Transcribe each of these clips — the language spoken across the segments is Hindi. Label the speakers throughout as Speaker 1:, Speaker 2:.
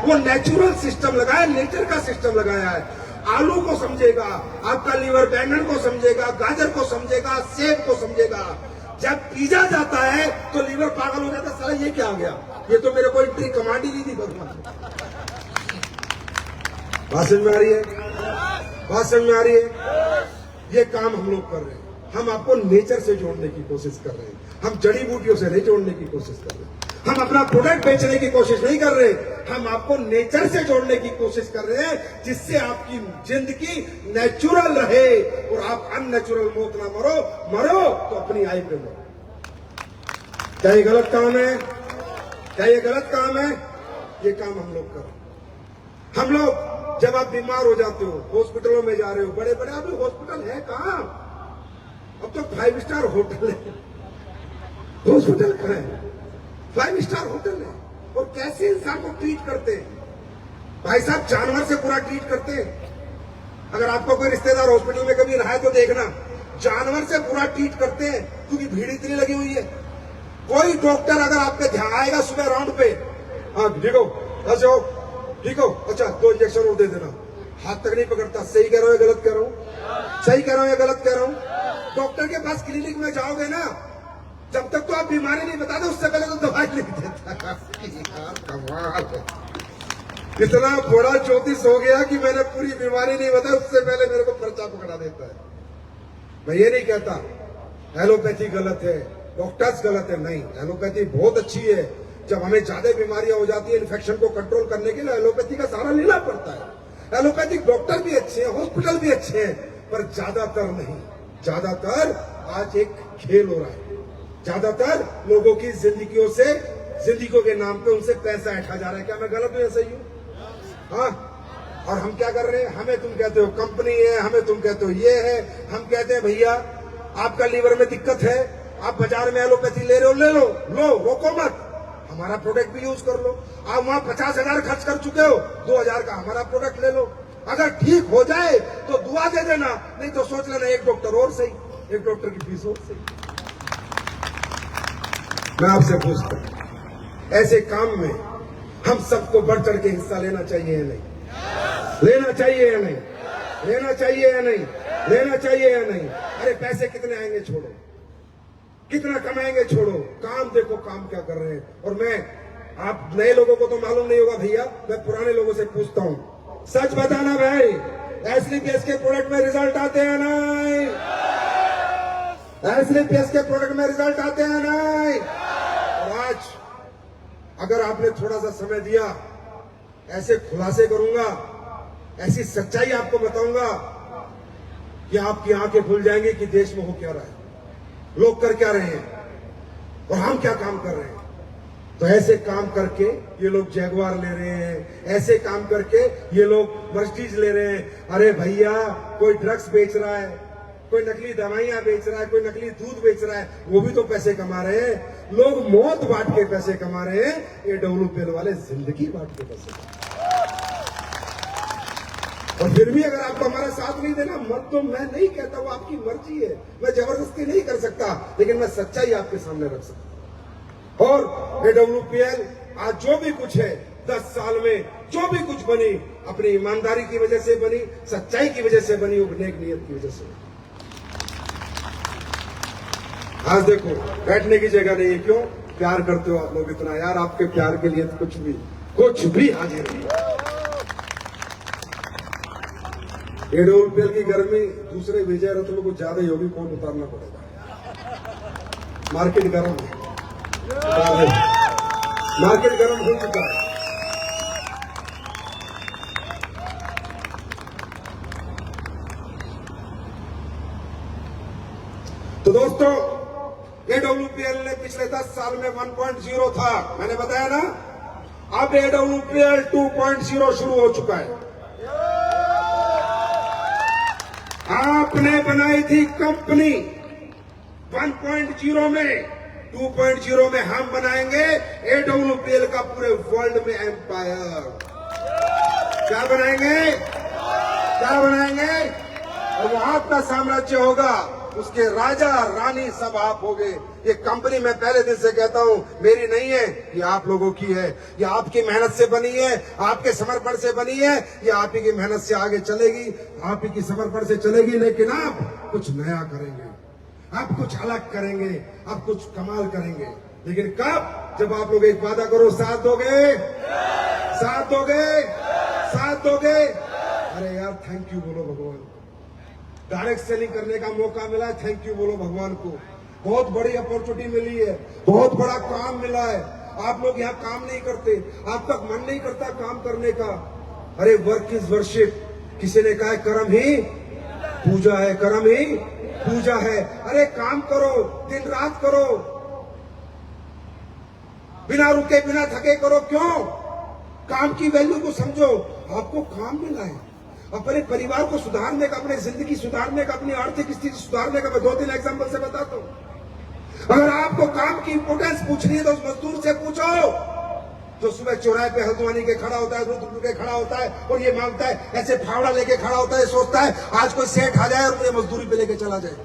Speaker 1: वो नेचुरल सिस्टम लगाया, नेचर का सिस्टम लगाया है। आलू को समझेगा, आपका लीवर बैंगन को समझेगा, गाजर को समझेगा, सेब को समझेगा। जब पीजा जाता है तो लीवर पागल हो जाता है, साला ये क्या आ गया, ये तो मेरे को इतनी कमांड ही नहीं दी भगवान। बात समझ में आ रही है? बात समझ में आ रही है? ये काम हम लोग कर रहे हैं। हम आपको नेचर से जोड़ने की कोशिश कर रहे हैं, हम जड़ी बूटियों से नहीं जोड़ने की कोशिश कर रहे हैं, हम अपना प्रोडक्ट बेचने की कोशिश नहीं कर रहे, हम आपको नेचर से जोड़ने की कोशिश कर रहे हैं, जिससे आपकी जिंदगी नेचुरल रहे और आप अननेचुरल मौत ना मरो तो अपनी आई पे मरो। क्या ये गलत काम है? क्या ये गलत काम है? ये काम हम लोग कर रहे हैं। हम लोग, जब आप बीमार हो जाते हो, हॉस्पिटलों में जा रहे हो, बड़े बड़े अभी हॉस्पिटल है कहां, अब तो 5 स्टार होटल है, हॉस्पिटल कहां है, 5 स्टार होटल है। और कैसे इंसान को ट्रीट करते हैं भाई साहब, जानवर से पूरा ट्रीट करते हैं। अगर आपको कोई रिश्तेदार हॉस्पिटल में कभी रहा है तो देखना, जानवर से पूरा ट्रीट करते हैं, क्योंकि भीड़ इतनी लगी हुई है। कोई डॉक्टर अगर आपके ध्यान आएगा सुबह राउंड पे, हाँ ठीक हो, कैसे हो, ठीक हो, अच्छा 2 इंजेक्शन और दे देना, हाथ तक नहीं पकड़ता। सही कह रहा हूं या गलत कह रहा हूं? सही कह रहा हूं या गलत कह रहा हूं? डॉक्टर के पास क्लिनिक में जाओगे ना, जब तक तो आप बीमारी नहीं बताते उससे पहले तो दवाई लिख देता है। कमाल, इतना बड़ा ज्योतिष हो गया कि मैंने पूरी बीमारी नहीं बताई, उससे पहले मेरे को पर्चा पकड़ा देता है। मैं ये नहीं कहता एलोपैथी गलत है, डॉक्टर्स गलत है, नहीं, एलोपैथी बहुत अच्छी है। जब हमें ज्यादा बीमारियां हो जाती है, इन्फेक्शन को कंट्रोल करने के लिए एलोपैथी का सहारा लेना पड़ता है। एलोपैथिक डॉक्टर भी अच्छे हैं, हॉस्पिटल भी अच्छे हैं, पर ज्यादातर नहीं। ज्यादातर आज एक खेल हो रहा है, ज्यादातर लोगों की जिंदगियों के नाम पे उनसे पैसा ऐंठा जा रहा है। क्या मैं गलत हूं या सही हूं? हाँ, और हम क्या कर रहे हैं, हमें तुम कहते हो कंपनी है, हमें तुम कहते हो ये है, हम कहते हैं भैया आपका लीवर में दिक्कत है, आप बाजार में एलोपैथी ले रहे हो, ले लो, रोको मत, हमारा प्रोडक्ट भी यूज कर लो। आप वहां 50,000 खर्च कर चुके हो, 2,000 का हमारा प्रोडक्ट ले लो। अगर ठीक हो जाए तो दुआ दे देना, नहीं तो सोच लेना एक डॉक्टर और सही, एक डॉक्टर की फीस और सही। मैं आपसे पूछता हूं, ऐसे काम में हम सबको बढ़ चढ़ के हिस्सा लेना चाहिए या नहीं? लेना चाहिए या नहीं? लेना चाहिए या नहीं? लेना चाहिए या नहीं? अरे पैसे कितने आएंगे छोड़ो, कितना कमाएंगे छोड़ो, काम देखो काम क्या कर रहे हैं। और मैं, आप नए लोगों को तो मालूम नहीं होगा भैया, मैं पुराने लोगों से पूछता हूं, सच बताना भाई, एसलीपीएस के प्रोडक्ट में रिजल्ट आते हैं नहीं? एसलीपीएस के प्रोडक्ट में रिजल्ट आते हैं नहीं? और आज अगर आपने थोड़ा सा समय दिया, ऐसे खुलासे करूंगा, ऐसी सच्चाई आपको बताऊंगा कि आपकी आंखें खुल जाएंगी कि देश में हो क्या रहा है, लोग कर क्या रहे हैं और हम क्या काम कर रहे हैं। तो ऐसे काम करके ये लोग जैगवार ले रहे हैं, ऐसे काम करके ये लोग मर्सिडीज ले रहे हैं। अरे भैया, कोई ड्रग्स बेच रहा है, कोई नकली दवाइयां बेच रहा है, कोई नकली दूध बेच रहा है, वो भी तो पैसे कमा रहे हैं। लोग मौत बांट के पैसे कमा रहे हैं, ये WPL वाले जिंदगी बांट के पैसे कमा रहे हैं। और फिर भी अगर आपको हमारा साथ नहीं देना, मत तो मैं नहीं कहता, वो आपकी मर्जी है, मैं जबरदस्ती नहीं कर सकता, लेकिन मैं सच्चाई आपके सामने रख सकता हूं। और WPL आज जो भी कुछ है, 10 साल में जो भी कुछ बनी, अपनी ईमानदारी की वजह से बनी, सच्चाई की वजह से बनी, वो नेक नियत की वजह से। आज देखो बैठने की जगह नहीं है, क्यों? प्यार करते हो आप लोग इतना, यार आपके प्यार के लिए कुछ भी हाजिर है। WPL की गर्मी दूसरे विजय रत्नों को ज्यादा ही होगी, कौन उतारना पड़ेगा। मार्केट गर्म है, मार्केट गर्म हो चुका है। तो दोस्तों, WPL ने पिछले 10 साल में 1.0 था, मैंने बताया ना, अब WPL 2.0 शुरू हो चुका है। आपने बनाई थी कंपनी 1.0 में, 2.0 में हम बनाएंगे WPL का पूरे वर्ल्ड में एम्पायर। क्या बनाएंगे? क्या बनाएंगे? और वहां का साम्राज्य होगा, उसके राजा रानी सब आप हो गए। ये कंपनी मैं पहले दिन से कहता हूं मेरी नहीं है, ये आप लोगों की है। ये आपकी मेहनत से बनी है, आपके समर्पण से बनी है। ये आप ही की मेहनत से आगे चलेगी, आप ही की समर्पण से चलेगी। लेकिन आप कुछ नया करेंगे, आप कुछ अलग करेंगे, आप कुछ कमाल करेंगे। लेकिन कब? जब आप लोग एक वादा करो, साथ दोगे, साथ दोगे, साथ दोगे। अरे यार थैंक यू बोलो भगवान को। डायरेक्ट सेलिंग करने का मौका मिला है, थैंक यू बोलो भगवान को। बहुत बड़ी अपॉर्चुनिटी मिली है, बहुत बड़ा काम मिला है। आप लोग यहाँ काम नहीं करते, आपका मन नहीं करता काम करने का। अरे वर्क इज वर्शिप, किसी ने कहा है कर्म ही पूजा है, कर्म ही पूजा है। अरे काम करो, दिन रात करो, बिना रुके बिना थके करो। क्यों? काम की वैल्यू को समझो। आपको काम मिला है अपने परिवार को सुधारने का, अपने जिंदगी सुधारने का, अपनी आर्थिक स्थिति सुधारने का। मैं 2-3 एग्जांपल से बताता हूं। अगर आपको काम की इंपोर्टेंस पूछनी है तो उस मजदूर से पूछो जो सुबह चौराहे पे हल्द्वानी के खड़ा होता है, रुद्र के खड़ा होता है और ये मांगता है, ऐसे फावड़ा लेके खड़ा होता है, सोचता है आज कोई सेठ आ जाए और मुझे मजदूरी पे लेके चला जाए,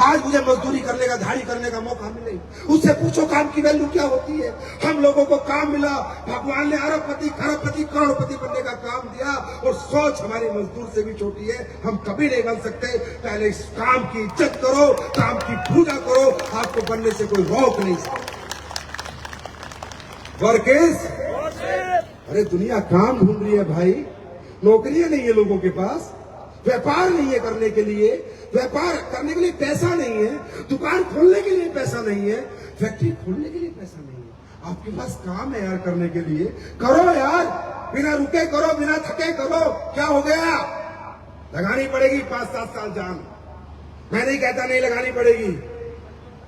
Speaker 1: आज मुझे मजदूरी करने का, झाड़ी करने का मौका मिले। उससे पूछो काम की वैल्यू क्या होती है। हम लोगों को काम मिला, भगवान ने अरबपति, खरबपति, करोड़पति बनने का काम दिया और सोच हमारी मजदूर से भी छोटी है। हम कभी नहीं बन सकते। पहले इस काम की इज्जत करो, काम की पूजा करो, आपको बनने से कोई रोक नहीं सकता। वर्क इज, अरे दुनिया काम ढूंढ रही है भाई, नौकरियां नहीं है लोगों के पास, व्यापार नहीं है करने के लिए, व्यापार करने के लिए पैसा नहीं है, दुकान खोलने के लिए पैसा नहीं है, फैक्ट्री खोलने के लिए पैसा नहीं है। आपके पास काम है यार करने के लिए, करो यार, बिना रुके करो, बिना थके करो। क्या हो गया? लगानी पड़ेगी 5-7 साल जान। मैं नहीं कहता नहीं लगानी पड़ेगी।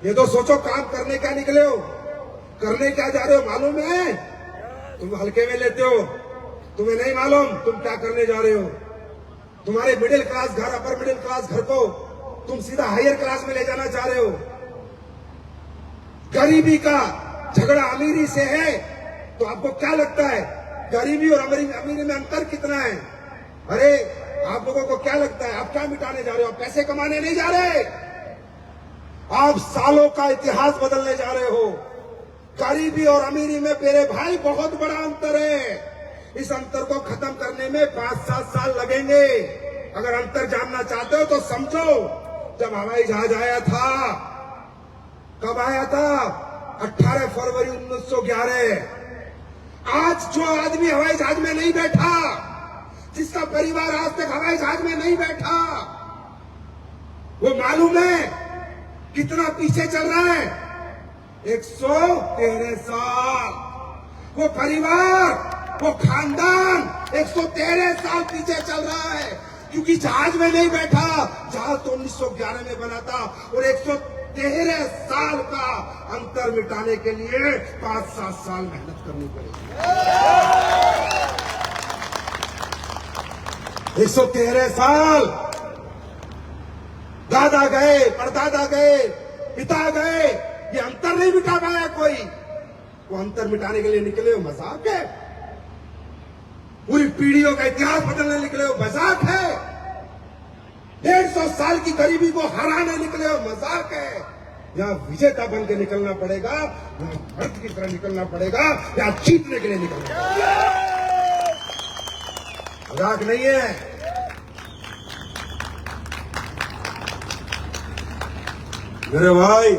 Speaker 1: ये तो सोचो काम करने क्या निकले हो, करने क्या जा रहे हो मालूम है? तुम हल्के में लेते हो, तुम्हें नहीं मालूम तुम क्या करने जा रहे हो। तुम्हारे मिडिल क्लास घर, अपर मिडिल क्लास घर को तुम सीधा हायर क्लास में ले जाना चाह रहे हो। गरीबी का झगड़ा अमीरी से है तो आपको क्या लगता है गरीबी और अमीरी में अंतर कितना है? अरे आप लोगों को क्या लगता है आप क्या मिटाने जा रहे हो? आप पैसे कमाने नहीं जा रहे, आप सालों का इतिहास बदलने जा रहे हो। गरीबी और अमीरी में मेरे भाई बहुत बड़ा अंतर है। इस अंतर को खत्म करने में 5-7 साल लगेंगे। अगर अंतर जानना चाहते हो तो समझो, जब हवाई जहाज आया था, कब आया था? 18 फरवरी 1911। आज जो आदमी हवाई जहाज में नहीं बैठा, जिसका परिवार आज तक हवाई जहाज में नहीं बैठा, वो मालूम है कितना पीछे चल रहा है? 113 साल। वो परिवार, वो खानदान 113 साल पीछे चल रहा है, क्योंकि जहाज में नहीं बैठा। जहाज तो 1911 में बना था और 113 साल का अंतर मिटाने के लिए 5-7 साल मेहनत करनी पड़ेगी। 113 साल। दादा गए, परदादा गए, पिता गए, ये अंतर नहीं मिटा पाया कोई। वो अंतर मिटाने के लिए निकले हो, मजाक है? पूरी पीढ़ियों का इतिहास बदलने निकले हो, मजाक है? 150 साल की गरीबी को हराने निकले हो, मजाक है? यहाँ विजेता बन के निकलना पड़ेगा, यहाँ मर्द की तरह निकलना पड़ेगा, यहाँ जीतने के लिए निकलना पड़ेगा। मजाक नहीं है। मेरे भाई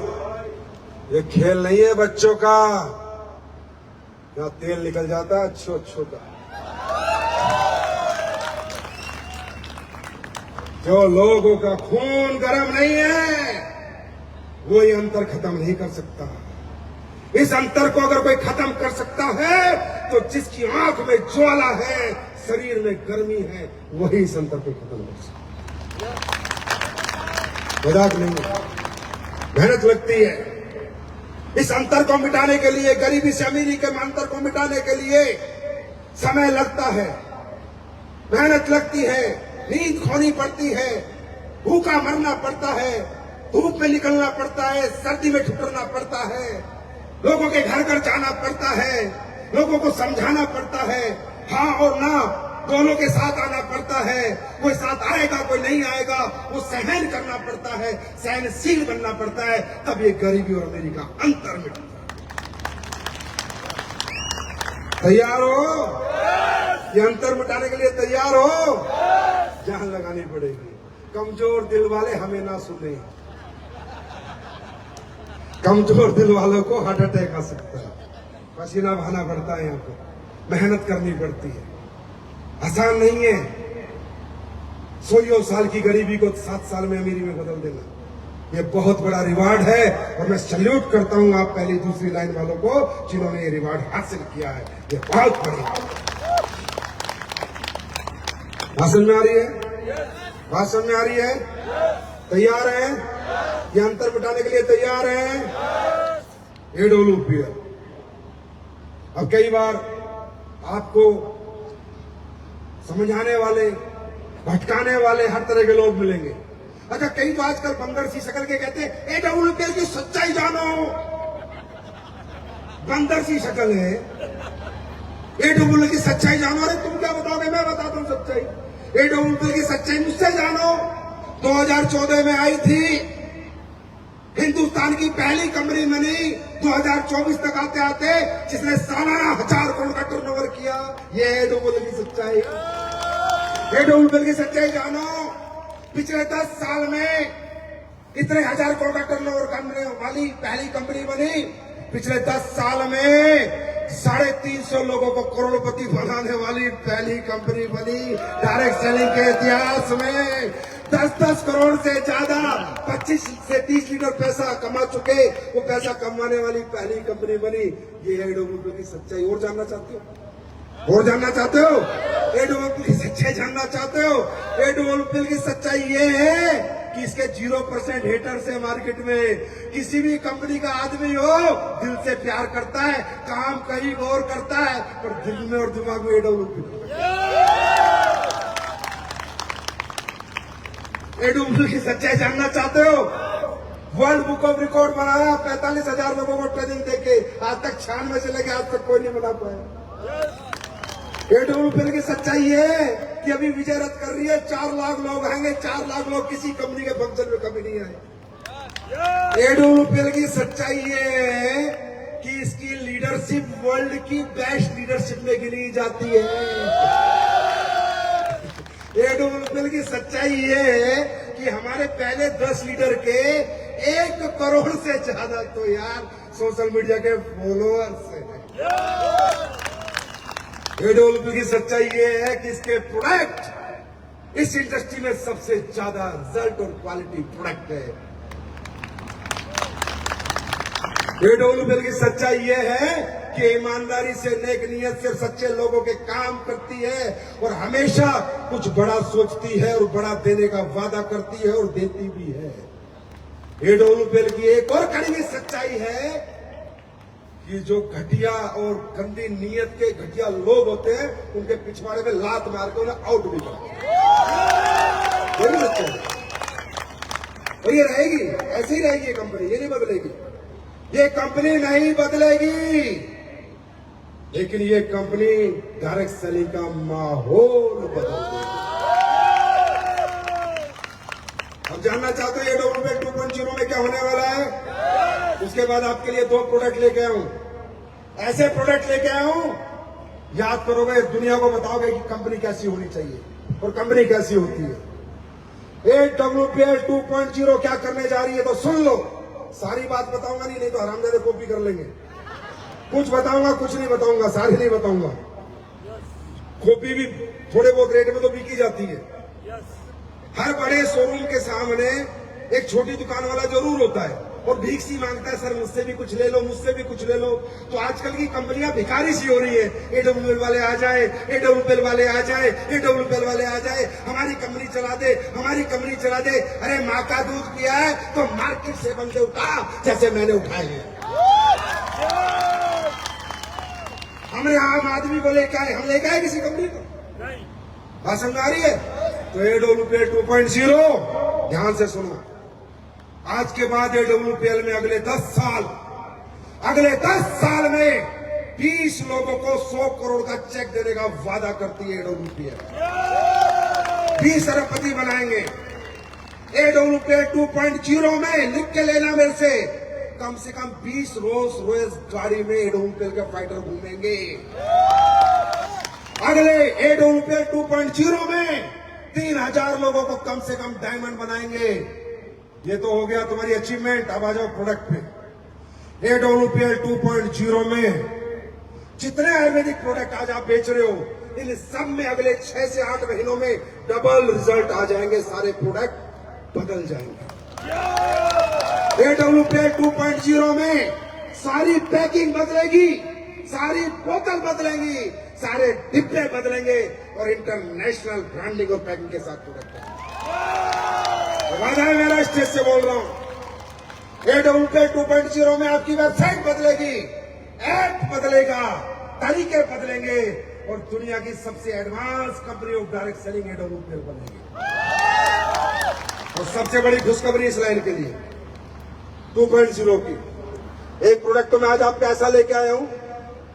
Speaker 1: ये खेल नहीं है बच्चों का, यहाँ तेल निकल जाता है अच्छो का। जो लोगों का खून गर्म नहीं है वो ये अंतर खत्म नहीं कर सकता। इस अंतर को अगर कोई खत्म कर सकता है तो जिसकी आंख में ज्वाला है, शरीर में गर्मी है, वही इस अंतर को खत्म कर सकता है। मजाक नहीं है, मेहनत लगती है। इस अंतर को मिटाने के लिए, गरीबी से अमीरी के अंतर को मिटाने के लिए समय लगता है, मेहनत लगती है, नींद खोनी पड़ती है, भूखा मरना पड़ता है, धूप में निकलना पड़ता है, सर्दी में ठिठुरना पड़ता है, लोगों के घर घर जाना पड़ता है, लोगों को समझाना पड़ता है, हाँ और ना दोनों के साथ आना पड़ता है। कोई साथ आएगा कोई नहीं आएगा, वो सहन करना पड़ता है, सहनशील बनना पड़ता है, तब ये गरीबी और अमीरी का अंतर मिटता है। तैयार हो? ये अंतर मिटाने के लिए तैयार हो? जान लगानी पड़ेगी। कमजोर दिल वाले हमें ना सुने। कमजोर दिल वालों को हार्ट अटैक आ सकता है, पसीना बहाना पड़ता है, यहाँ पे मेहनत करनी पड़ती है, आसान नहीं है। 100 साल की गरीबी को 7 साल में अमीरी में बदल देना, ये बहुत बड़ा रिवार्ड है। और मैं सल्यूट करता हूं आप पहली दूसरी लाइन वालों को जिन्होंने ये रिवार्ड हासिल किया है। ये बहुत बड़ी बात समझ में आ रही है? बात समझ में आ रही है? तैयार है? ये अंतर मिटाने के लिए तैयार है? AWPL। अब कई बार आपको समझाने वाले, भटकाने वाले हर तरह के लोग मिलेंगे। अच्छा, कई तो आजकल बंदर सी शक्ल के कहते हैं AWPL की सच्चाई जानो। बंदर सी शक्ल है, AWPL की सच्चाई जानो। अरे तुम क्या बताओगे, मैं बताता हूं सच्चाई। AWPL की सच्चाई मुझसे जानो। 2014 में आई थी, हिंदुस्तान की पहली कंपनी बनी। 2024 तक आते आते जिसने सालाना 1000 करोड़ का टर्नओवर किया, ये AWPL की सच्चाई। AWPL की सच्चाई जानो। पिछले 10 साल में इतने 1000 करोड़ का टर्नओवर करने वाली पहली कंपनी बनी। पिछले 10 साल में 350 लोगों को करोड़पति बनाने वाली पहली कंपनी बनी। डायरेक्ट सेलिंग के इतिहास में 10-10 करोड़ से ज्यादा 25 से 30 लीटर पैसा कमा चुके, वो पैसा कमाने वाली पहली कंपनी बनी। ये है AWPL की सच्चाई। और जानना चाहते हो? और जानना चाहते हो? AWPL की सच्चाई जानना चाहते हो? AWPL की सच्चाई ये है कि इसके 0% हेटर्स है मार्केट में। किसी भी कंपनी का आदमी हो, दिल से प्यार करता है, काम कहीं और करता है, पर दिल में और दिमाग में AWPL की सच्चाई जानना चाहते हो? वर्ल्ड बुक ऑफ रिकॉर्ड बनाया 45,000 लोगों को ट्रेनिंग देके, आज तक 96 से लेके आज तक कोई नहीं बना पाया। AWPL की सच्चाई है कि अभी विजय रथ कर रही है, 4 लाख लोग आएंगे। 4 लाख लोग किसी कंपनी के फंक्शन में कभी नहीं आए। AWPL की सच्चाई ये है कि इसकी लीडरशिप वर्ल्ड की बेस्ट लीडरशिप में गिनी जाती है। AWPL की सच्चाई ये है कि हमारे पहले 10 लीडर के 1 करोड़ से ज्यादा तो यार सोशल मीडिया के फॉलोअर्स हैं। AWPL की सच्चाई ये है कि इसके प्रोडक्ट इस इंडस्ट्री में सबसे ज्यादा रिजल्ट और क्वालिटी प्रोडक्ट है। AWPL की सच्चाई ये है कि ईमानदारी से, नेक नीयत से सच्चे लोगों के काम करती है और हमेशा कुछ बड़ा सोचती है और बड़ा देने का वादा करती है और देती भी है। AWPL की एक और कड़ी हुई सच्चाई है कि जो घटिया और गंदी नीयत के घटिया लोग होते हैं, उनके पिछवाड़े में लात मार के उन्हें आउट भी करते हैं। और ये रहेगी, ऐसे ही रहेगी ये कंपनी, ये नहीं बदलेगी। ये कंपनी नहीं बदलेगी, लेकिन ये कंपनी डायरेक्ट सेलिंग का माहौल बदल देगी। अब जानना चाहते हो AWPL 2.0 में क्या होने वाला है? उसके बाद आपके लिए 2 प्रोडक्ट लेके आया हूं। ऐसे प्रोडक्ट लेके आया हूं, याद करोगे, दुनिया को बताओगे कि कंपनी कैसी होनी चाहिए और कंपनी कैसी होती है। AWPL 2.0 क्या करने जा रही है तो सुन लो। सारी बात बताऊंगा नहीं तो हरामजादे कॉपी कर लेंगे। कुछ बताऊंगा, कुछ नहीं बताऊंगा, सारी नहीं बताऊंगा। कॉपी भी थोड़े बहुत रेट में तो बिकी जाती है। हर बड़े शोरूम के सामने एक छोटी दुकान वाला जरूर होता है और भीख सी मांगता है, सर मुझसे भी कुछ ले लो, मुझसे भी कुछ ले लो। तो आजकल की कंपनियां भिखारी सी हो रही है। AWPL वाले आ जाए, AWPL वाले आ जाए, AWPL वाले आ जाए, हमारी कंपनी चला दे, हमारी कंपनी चला दे। अरे माँ का दूध पिया है तो मार्केट से बंदे उठा जैसे मैंने उठाए हैं। हमने आम आदमी को लेकर आए, हम लेकर आए किसी कंपनी को? बात समझ आ रही है? तो AWPL 2.0 ध्यान से सुनो। आज के बाद AWPL में अगले 10 साल में 20 लोगों को 100 करोड़ का चेक देने का वादा करती है एडब्ल्यूपीएल। 20 अरबपति बनाएंगे। एडब्ल्यूपीएल 2.0 में लिख के लेना मेरे से कम 20 रोल्स रॉयस गाड़ी में एडब्ल्यूपीएल के फाइटर घूमेंगे। अगले एडब्ल्यूपीएल 2.0 में 3000 लोगों को कम से कम डायमंड बनाएंगे। ये तो हो गया तुम्हारी अचीवमेंट। अब आ जाओ प्रोडक्ट पे। एडब्ल्यूपीएल 2.0 में जितने आयुर्वेदिक प्रोडक्ट आज आप बेच रहे हो, इन सब में अगले 6 से 8 महीनों में डबल रिजल्ट आ जाएंगे। सारे प्रोडक्ट बदल जाएंगे। एडब्ल्यूपीएल 2.0 में सारी पैकिंग बदलेगी, सारी बोतल बदलेंगी, सारे डिब्बे बदलेंगे और इंटरनेशनल ब्रांडिंग और पैकिंग के साथ प्रोडक्ट वादा है मेरा, स्टेज से बोल रहा हूं। एडब्ल्यूपीएल 2.0 में आपकी वेबसाइट बदलेगी, ऐप बदलेगा, तरीके बदलेंगे और दुनिया की सबसे advance company of direct selling AWPL बनेगी। और सबसे बड़ी खुशखबरी इस लाइन के लिए 2.0 की एक प्रोडक्ट तो मैं आज आपके ऐसा लेके आया हूं,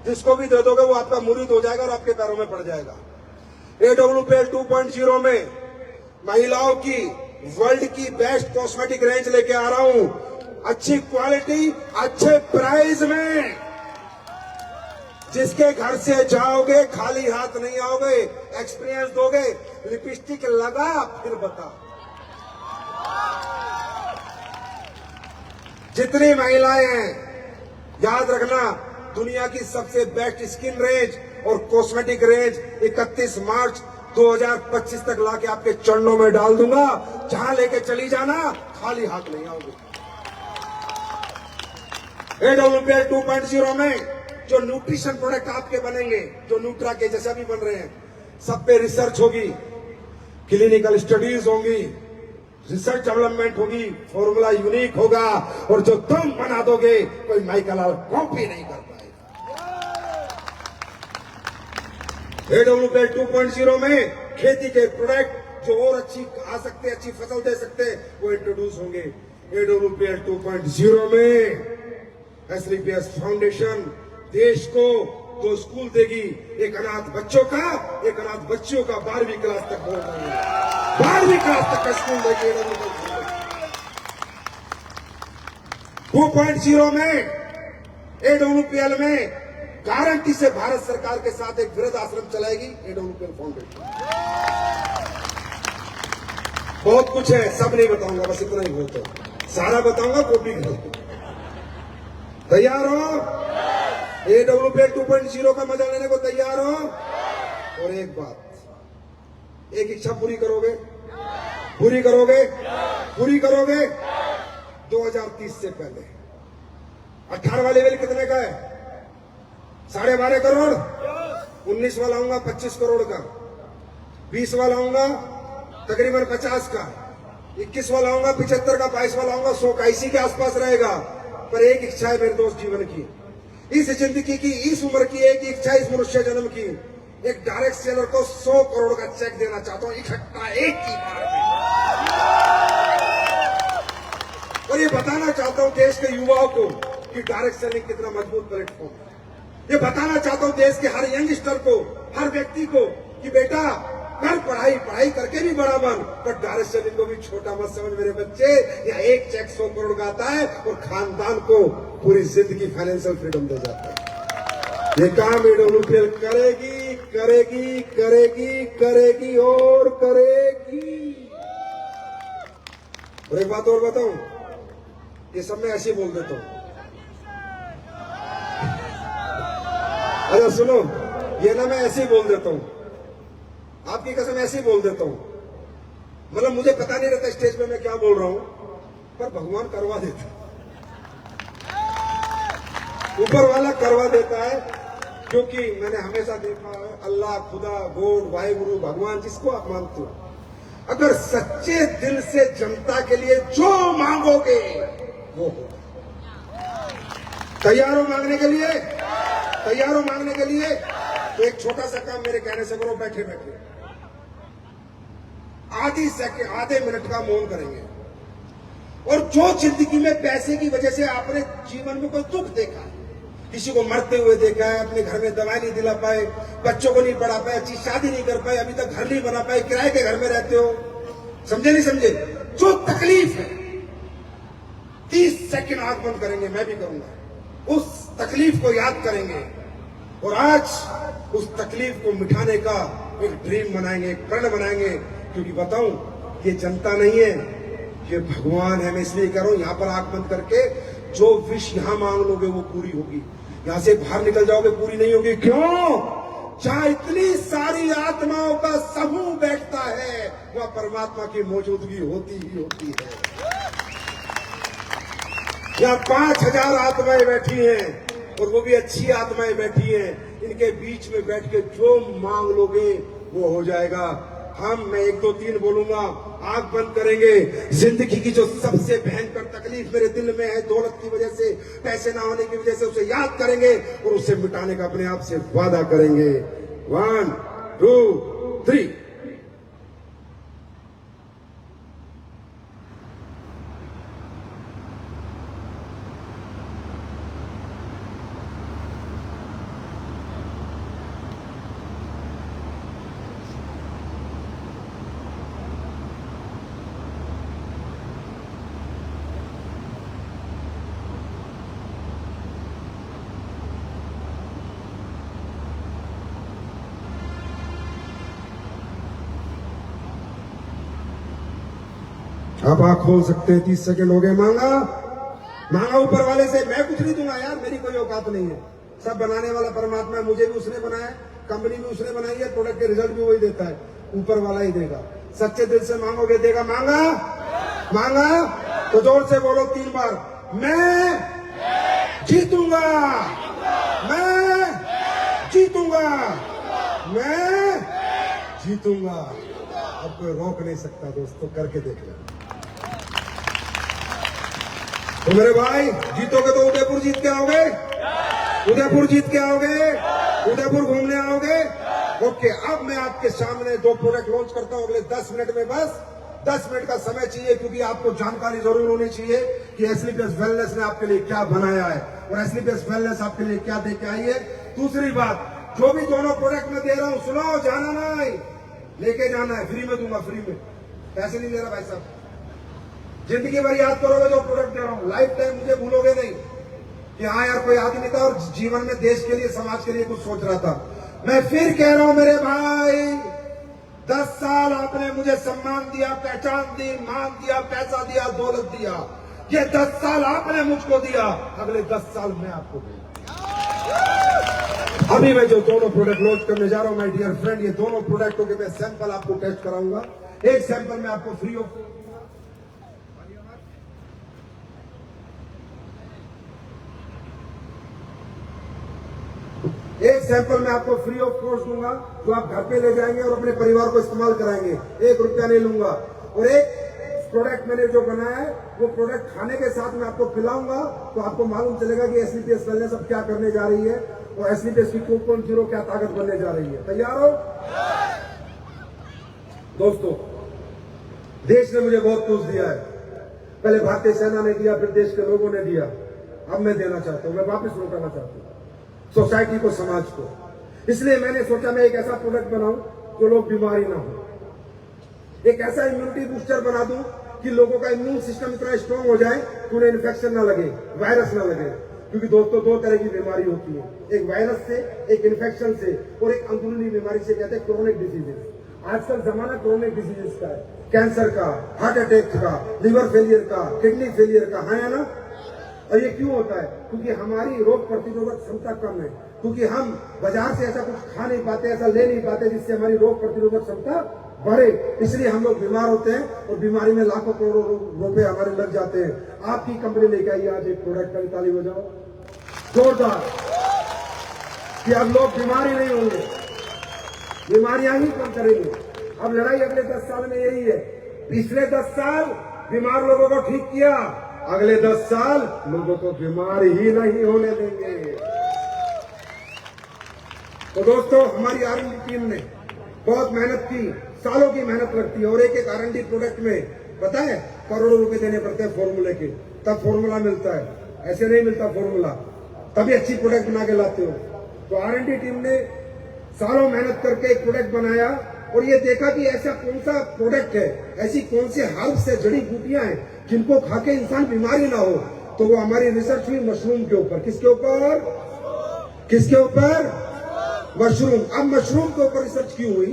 Speaker 1: जिसको भी दे दोगे वो आपका मुरीद हो जाएगा और आपके पैरों में पड़ जाएगा। एडब्ल्यूपीएल 2.0 में महिलाओं की वर्ल्ड की बेस्ट कॉस्मेटिक रेंज लेके आ रहा हूं। अच्छी क्वालिटी, अच्छे प्राइस में, जिसके घर से जाओगे खाली हाथ नहीं आओगे, एक्सपीरियंस दोगे। लिपस्टिक लगा फिर बता। जितनी महिलाएं हैं, याद रखना, दुनिया की सबसे बेस्ट स्किन रेंज और कॉस्मेटिक रेंज 31 मार्च 2025 तक लाके आपके चरणों में डाल दूंगा। जहां लेके चली जाना, खाली हाथ नहीं आओगे। एडब्ल्यूपीएल 2.0 में जो न्यूट्रिशन प्रोडक्ट आपके बनेंगे, जो न्यूट्रा के जैसे भी बन रहे हैं, सब पे रिसर्च होगी, क्लिनिकल स्टडीज होंगी, रिसर्च डेवलपमेंट होगी, फॉर्मूला यूनिक होगा और जो तुम बना दोगे कोई माइकल लाल कॉपी नहीं कर पाएगा। एडब्ल्यूपीएल 2.0 में खेती के प्रोडक्ट जो और अच्छी आ सकते, अच्छी फसल दे सकते, वो इंट्रोड्यूस होंगे। एडब्ल्यूपीएल 2.0 में एसलीपीएस फाउंडेशन देश को 2 स्कूल देगी, एक अनाथ बच्चों का, एक अनाथ बच्चियों का 12वीं क्लास तक बोल रहे हैं, 12वीं क्लास तक का स्कूल देगी। 2.0 में एडब्ल्यूपीएल में गारंटी से भारत सरकार के साथ एक वृद्ध आश्रम चलाएगी एडब्ल्यूपीएल फाउंडेशन। बहुत कुछ है, सब नहीं बताऊंगा, बस इतना ही बहुत है। सारा बताऊंगा कॉपी करो। तैयार हो? एडब्ल्यूपीएल 2.0 का मजा लेने को तैयार हो? और एक बात, एक इच्छा पूरी करोगे? पूरी करोगे? पूरी करोगे? 2030 से पहले 18वां लेवल कितने का है? 12.5 करोड़। 19 वाला आऊंगा 25 करोड़ का, 20 वाला आऊंगा तकरीबन 50 का, 21 वाला आऊंगा 75 का, 22 वाला आऊंगा 100 का, इसी के आसपास रहेगा। पर एक इच्छा है मेरे दोस्त जीवन की, इस जिंदगी की, इस उम्र की एक इच्छा, इस मनुष्य जन्म की, एक डायरेक्ट सेलर को 100 करोड़ का चेक देना चाहता हूं इकट्ठा एक ही बार में। और ये बताना चाहता हूं देश के युवाओं को कि डायरेक्ट सेलिंग कितना मजबूत प्लेटफॉर्म है। ये बताना चाहता हूं देश के हर यंगस्टर को, हर व्यक्ति को कि बेटा कर पढ़ाई, पढ़ाई करके भी बड़ा बन, पर डायरेक्ट सेलिंग को भी छोटा मत समझ मेरे बच्चे। या एक चेक 100 करोड़ का आता है और खानदान को पूरी जिंदगी फाइनेंशियल फ्रीडम दे जाता है। ये काम एडब्ल्यूपीएल करेगी, करेगी, करेगी, करेगी और करेगी। और एक बात और बताऊं, ये सब मैं ऐसे ही बोल देता हूं। अरे सुनो, ये ना मैं ऐसे ही बोल देता हूं, आपकी कसम ऐसे ही बोल देता हूं। मतलब मुझे पता नहीं रहता स्टेज पे मैं क्या बोल रहा हूं, पर भगवान करवा देता है, ऊपर वाला करवा देता है। क्योंकि मैंने हमेशा देखा है, अल्लाह, खुदा, गॉड, वाहिगुरु, भगवान, जिसको आप मानते हो, अगर सच्चे दिल से जनता के लिए जो मांगोगे वो होगा। तैयार हो मांगने के लिए? तैयार हो मांगने के लिए? तो एक छोटा सा काम मेरे कहने से करो, बैठे बैठे आधे मिनट का मौन करेंगे। और जो जिंदगी में पैसे की वजह से आपने जीवन में कोई दुख देखा है, किसी को मरते हुए देखा है, अपने घर में दवाई नहीं दिला पाए, बच्चों को नहीं पढ़ा पाए, अच्छी शादी नहीं कर पाए, अभी तक घर नहीं बना पाए, किराए के घर में रहते हो। समझे नहीं समझे? जो तकलीफ है 30 सेकंड आंख बंद करेंगे, मैं भी करूंगा, उस तकलीफ को याद करेंगे और आज उस तकलीफ को मिटाने का एक ड्रीम बनाएंगे, एक प्रण बनाएंगे। क्योंकि बताऊं, ये जनता नहीं है, ये भगवान है। मैं इसलिए कह रहा हूं, यहां पर आंख बंद करके जो विश यहां मांग लोगे वो पूरी होगी। यहां से बाहर निकल जाओगे पूरी नहीं होगी। क्यों? जहां इतनी सारी आत्माओं का समूह बैठता है वहां परमात्मा की मौजूदगी होती ही होती है। यहां 5000 आत्माएं बैठी हैं और वो भी अच्छी आत्माएं बैठी हैं। इनके बीच में बैठ के जो मांग लोगे वो हो जाएगा। मैं 1 2 3 बोलूंगा, आंख बंद करेंगे। जिंदगी की जो सबसे भयंकर तकलीफ मेरे दिल में है, दौलत की वजह से, पैसे ना होने की वजह से, उसे याद करेंगे और उसे मिटाने का अपने आप से वादा करेंगे। 1 2 3। आप आंख खोल सकते हैं। 30 सेकंड हो गए। मांगा ऊपर वाले से। मैं कुछ नहीं दूंगा यार, मेरी कोई औकात नहीं है। सब बनाने वाला परमात्मा है, मुझे भी उसने बनाया, कंपनी भी उसने बनाई है, प्रोडक्ट के रिजल्ट भी वही देता है, ऊपर वाला ही देगा। सच्चे दिल से मांगोगे देगा। मांगा तो जोर से बोलो 3 बार, मैं जीतूंगा, मैं जीतूंगा, मैं जीतूंगा। अब कोई रोक नहीं सकता दोस्तों, करके देख लो। तो मेरे भाई, जीतोगे तो उदयपुर जीत के आओगे, उदयपुर जीत के आओगे, उदयपुर घूमने आओगे। ओके, अब मैं आपके सामने 2 प्रोडक्ट लॉन्च करता हूं अगले 10 मिनट में। बस 10 मिनट का समय चाहिए, क्योंकि आपको जानकारी जरूर होनी चाहिए कि एसलीपीएस वेलनेस ने आपके लिए क्या बनाया है और एसलीपीएस वेलनेस आपके लिए क्या दे के आई है। दूसरी बात, जो भी दोनों प्रोडक्ट मैं दे रहा हूं, सुनो, जाना नहीं, लेके जाना है। फ्री में दूंगा, फ्री में, पैसे नहीं दे रहा भाई साहब। जिंदगी भर याद करोगे जो प्रोडक्ट दे रहा हूं, लाइफ टाइम मुझे भूलोगे नहीं कि हाँ यार कोई आदमी था और जीवन में देश के लिए, समाज के लिए कुछ सोच रहा था। मैं फिर कह रहा हूं मेरे भाई, 10 साल आपने मुझे सम्मान दिया, पहचान दी, मान दिया, पैसा दिया, दौलत दिया। ये 10 साल आपने मुझको दिया, अगले 10 साल मैं आपको दूंगा। अभी मैं जो दोनों प्रोडक्ट लॉन्च करने जा रहा हूं माय डियर फ्रेंड, ये दोनों प्रोडक्टों के मैं सैंपल आपको टेस्ट कराऊंगा। एक सैंपल में आपको फ्री ऑफ कॉस्ट दूंगा, जो आप घर पे ले जाएंगे और अपने परिवार को इस्तेमाल कराएंगे। 1 रुपया नहीं लूंगा। और एक प्रोडक्ट मैंने जो बनाया है, वो प्रोडक्ट खाने के साथ मैं आपको खिलाऊंगा, तो आपको मालूम चलेगा कि एसलीपीएस वेलनेस अब क्या करने जा रही है और एसलीपीएस की 2.0 क्या ताकत बनने जा रही है। तैयार हो दोस्तों? देश ने मुझे बहुत कुछ दिया है। पहले भारतीय सेना ने दिया, फिर देश के लोगों ने दिया, अब मैं देना चाहता हूं, मैं वापस लौटाना चाहता हूं सोसाइटी को, समाज को। इसलिए मैंने सोचा मैं एक ऐसा प्रोडक्ट बनाऊं जो लोग बीमारी ना हो, एक ऐसा इम्यूनिटी बूस्टर बना दूं कि लोगों का इम्यून सिस्टम इतना स्ट्रांग हो जाए कि उन्हें इन्फेक्शन ना लगे, वायरस ना लगे। क्योंकि दोस्तों 2 तरह की बीमारी होती है, एक वायरस से, एक इन्फेक्शन से, और एक अंदरूनी बीमारी से, कहते हैं क्रोनिक डिजीजेस। आजकल जमाना क्रोनिक डिजीजेस का है, कैंसर का, हार्ट अटैक का, लिवर फेलियर का, किडनी फेलियर का, है ना? और ये क्यों होता है? क्योंकि हमारी रोग प्रतिरोधक क्षमता कम है, क्योंकि हम बाजार से ऐसा कुछ खा नहीं पाते, ऐसा ले नहीं पाते जिससे हमारी रोग प्रतिरोधक क्षमता बढ़े। इसलिए हम लोग बीमार होते हैं और बीमारी में लाखों करोड़ों रुपए हमारे लग जाते हैं। आपकी कंपनी लेके आई आज एक प्रोडक्ट का, ताली बजाओ जोरदार, कि अब लोग बीमारी नहीं होंगे, बीमारियां ही कम करेंगे। अब लड़ाई अगले 10 साल में यही है। पिछले 10 साल बीमार लोगों को ठीक किया, अगले 10 साल लोगों को बीमार ही नहीं होने देंगे। तो दोस्तों, हमारी R&D टीम ने बहुत मेहनत की, सालों की मेहनत लगती है, और एक R&D प्रोडक्ट में पता है करोड़ों रुपए देने पड़ते हैं फॉर्मूले के, तब फॉर्मूला मिलता है, ऐसे नहीं मिलता फॉर्मूला। तभी अच्छी प्रोडक्ट बना के लाते हो। तो R&D टीम ने सालों मेहनत करके एक प्रोडक्ट बनाया और ये देखा कि ऐसा कौन सा प्रोडक्ट है, ऐसी कौन से हर्ब्स है, जड़ी बूटियां हैं जिनको खा के इंसान बीमारी ना हो। तो वो हमारी रिसर्च हुई मशरूम के ऊपर। किसके ऊपर? किसके ऊपर? मशरूम। अब मशरूम के ऊपर रिसर्च क्यों हुई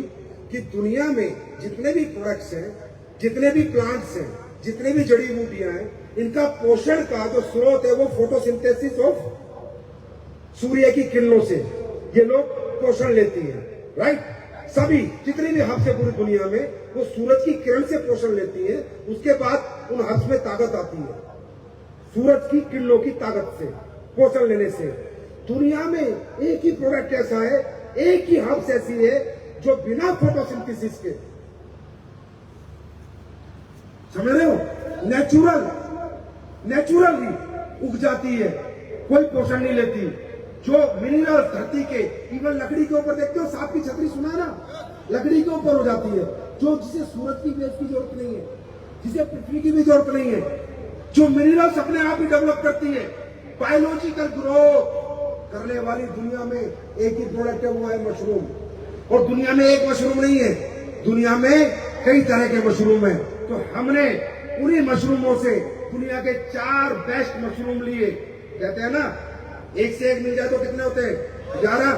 Speaker 1: कि दुनिया में जितने भी प्रोडक्ट्स हैं, जितने भी प्लांट्स हैं, जितने भी जड़ी बूटियां हैं, इनका पोषण का जो स्रोत है वो फोटोसिंथेसिस ऑफ सूर्य की किरणों से ये लोग पोषण लेती हैं, राइट। सभी जितनी भी हब्स है पूरी दुनिया में वो सूरज की किरण से पोषण लेती है। उसके बाद उन हब्स में ताकत आती है सूरज की किरणों की ताकत से, पोषण लेने से। दुनिया में एक ही प्रोडक्ट ऐसा है, एक ही हब्स ऐसी है जो बिना फोटोसिंथेसिस के, समझ रहे हो, नेचुरली उग जाती है, कोई पोषण नहीं लेती। जो मिनरल धरती के, इवन लकड़ी के ऊपर देखते हो, सांप की छतरी सुना ना, लकड़ी के ऊपर हो जाती है, जो जिसे सूरज की बेस की जरूरत नहीं है, जिसे पृथ्वी की भी जरूरत नहीं है, जो मिनरल्स अपने आप ही डेवलप करती है। बायोलॉजिकल ग्रोथ करने वाली दुनिया में एक ही प्रोडक्ट है, वो है मशरूम। और दुनिया में एक मशरूम नहीं है, दुनिया में कई तरह के मशरूम है। तो हमने उन्हीं मशरूमों से दुनिया के 4 बेस्ट मशरूम लिए। कहते हैं ना, एक से एक मिल जाए तो कितने होते हैं? 11।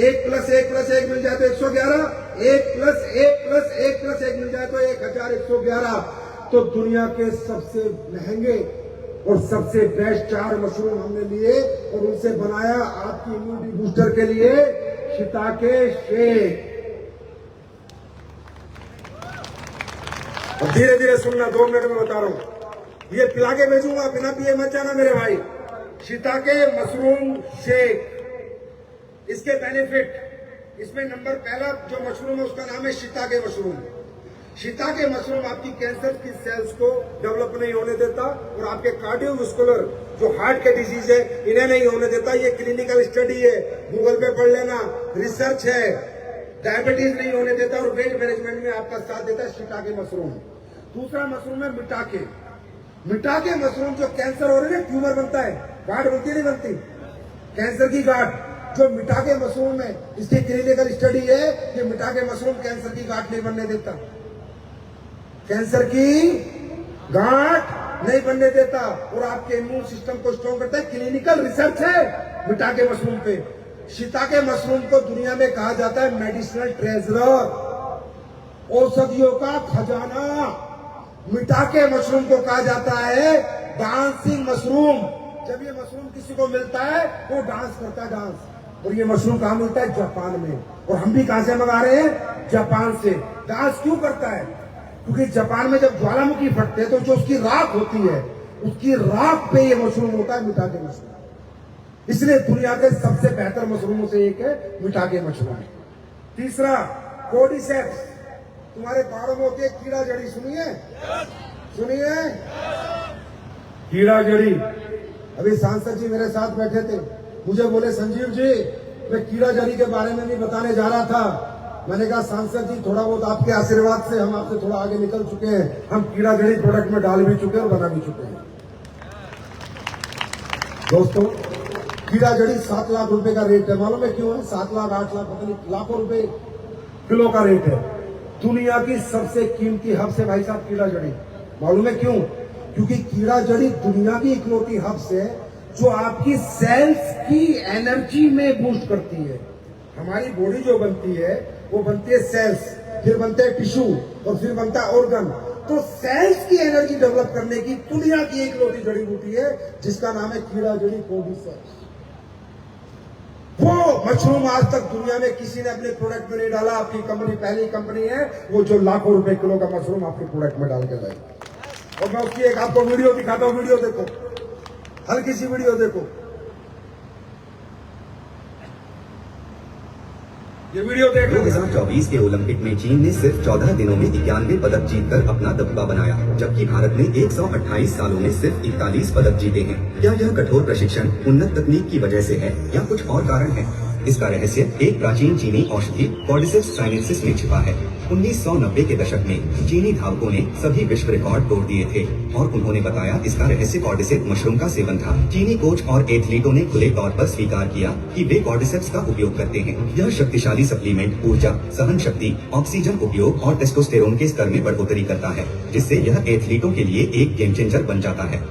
Speaker 1: 1 + 1 + 1 मिल जाए तो 111। 1 + 1 + 1 + 1 मिल जाए तो 1111। तो दुनिया के सबसे महंगे और सबसे बेस्ट 4 मशरूम हमने लिए और उनसे बनाया आपकी इम्यूनिटी बूस्टर के लिए शिताके शेक। और धीरे धीरे सुनना, 2 मिनट में बता रहा हूं, ये पिला के भेजूंगा, बिना पिए मत जाना मेरे भाई। शिताके मशरूम शेक, इसके बेनिफिट, इसमें नंबर पहला जो मशरूम है उसका नाम है शिताके मशरूम। शिताके मशरूम आपकी कैंसर की सेल्स को डेवलप नहीं होने देता और आपके कार्डियोवैस्कुलर जो हार्ट के डिजीज है इन्हें नहीं होने देता। ये क्लिनिकल स्टडी है, गूगल पे पढ़ लेना, रिसर्च है। डायबिटीज नहीं होने देता और वेट मैनेजमेंट में आपका साथ देता है शिताके मशरूम। दूसरा मशरूम है मिटाके। मिटाके मशरूम जो कैंसर हो रहे हैं, ट्यूमर बनता है, गांठ बनती नहीं बनती, कैंसर की गांठ, जो मिटाके मशरूम है, इसकी क्लिनिकल स्टडी है कि मिटाके मशरूम कैंसर की गांठ नहीं बनने देता, कैंसर की गांठ नहीं बनने देता और आपके इम्यून सिस्टम को स्ट्रॉन्ग करता है। क्लिनिकल रिसर्च है मिटाके मशरूम पे। शिताके मशरूम को दुनिया में कहा जाता है मेडिसिनल ट्रेजर, औषधियों का खजाना। मिटाके मशरूम को कहा जाता है डांसिंग मशरूम। जब ये मशरूम किसी को मिलता है वो डांस करता है, डांस। और ये मशरूम कहां मिलता है? जापान में। और हम भी कहां से मंगा रहे हैं? जापान से। डांस क्यों करता है? क्योंकि जापान में जब ज्वालामुखी फटते हैं तो जो उसकी राख होती है, उसकी राख पे ये मशरूम होता है, मिटाके मशरूम। इसलिए दुनिया के सबसे बेहतर मशरूमों से एक है मिटाके मशरूम। तीसरा कोर्डिसेप्स, तुम्हारे पहाड़ों में होती है कीड़ा जड़ी, सुनिए सुनिए, कीड़ा जड़ी। अभी सांसद जी मेरे साथ बैठे थे, मुझे बोले संजीव जी मैं कीड़ा जड़ी के बारे में भी बताने जा रहा था। मैंने कहा सांसद जी थोड़ा बहुत आपके आशीर्वाद से हम आपसे थोड़ा आगे निकल चुके हैं, हम कीड़ा जड़ी प्रोडक्ट में डाल भी चुके हैं और बना भी चुके हैं। दोस्तों कीड़ा जड़ी 7 लाख रुपए का रेट है, मालूम है क्यों है? 7 लाख 8 लाख पता नहीं लाखों रुपए किलो का रेट है। दुनिया की सबसे कीमती हब्स है भाई साहब कीड़ा जड़ी। मालूम है क्यों? क्योंकि कीड़ा जड़ी दुनिया की इकलौती हब्स है जो आपकी सेल्स की एनर्जी में बूस्ट करती है। हमारी बॉडी जो बनती है वो बनती है सेल्स, फिर बनते हैं टिश्यू और फिर बनता है ऑर्गन। तो सेल्स की एनर्जी डेवलप करने की दुनिया की इकलौती जड़ी बूटी है जिसका नाम है कीड़ा जड़ी, कोर्डिसेप्स। वो मशरूम आज तक दुनिया में किसी ने अपने प्रोडक्ट में नहीं डाला। आपकी कंपनी पहली कंपनी है वो जो लाखों रुपए किलो का मशरूम आपके प्रोडक्ट में डाल के लाए। और मैं उसकी एक आपको वीडियो दिखाता हूं, वीडियो देखो, हल्की सी वीडियो देखो, ये वीडियो देख लो।
Speaker 2: 2024 के ओलंपिक में चीन ने सिर्फ 14 दिनों में 91 पदक जीतकर अपना दबदबा बनाया, जबकि भारत ने 128 सालों में सिर्फ 41 पदक जीते हैं। क्या यह कठोर प्रशिक्षण, उन्नत तकनीक की वजह से है या कुछ और कारण है? इसका रहस्य एक प्राचीन चीनी औषधि कॉर्डिसेप्स साइनेंसिस में छिपा है। 1990 के दशक में चीनी धावकों ने सभी विश्व रिकॉर्ड तोड़ दिए थे और उन्होंने बताया इसका रहस्य कॉर्डिसेप्स मशरूम का सेवन था। चीनी कोच और एथलीटों ने खुले तौर पर स्वीकार किया कि वे कॉर्डिसेप्स का उपयोग करते हैं। यह शक्तिशाली सप्लीमेंट ऊर्जा, सहन शक्ति, ऑक्सीजन उपयोग और टेस्टोस्टेरोन के स्तर में बढ़ोतरी करता है, जिससे यह एथलीटों के लिए एक गेम चेंजर बन जाता है।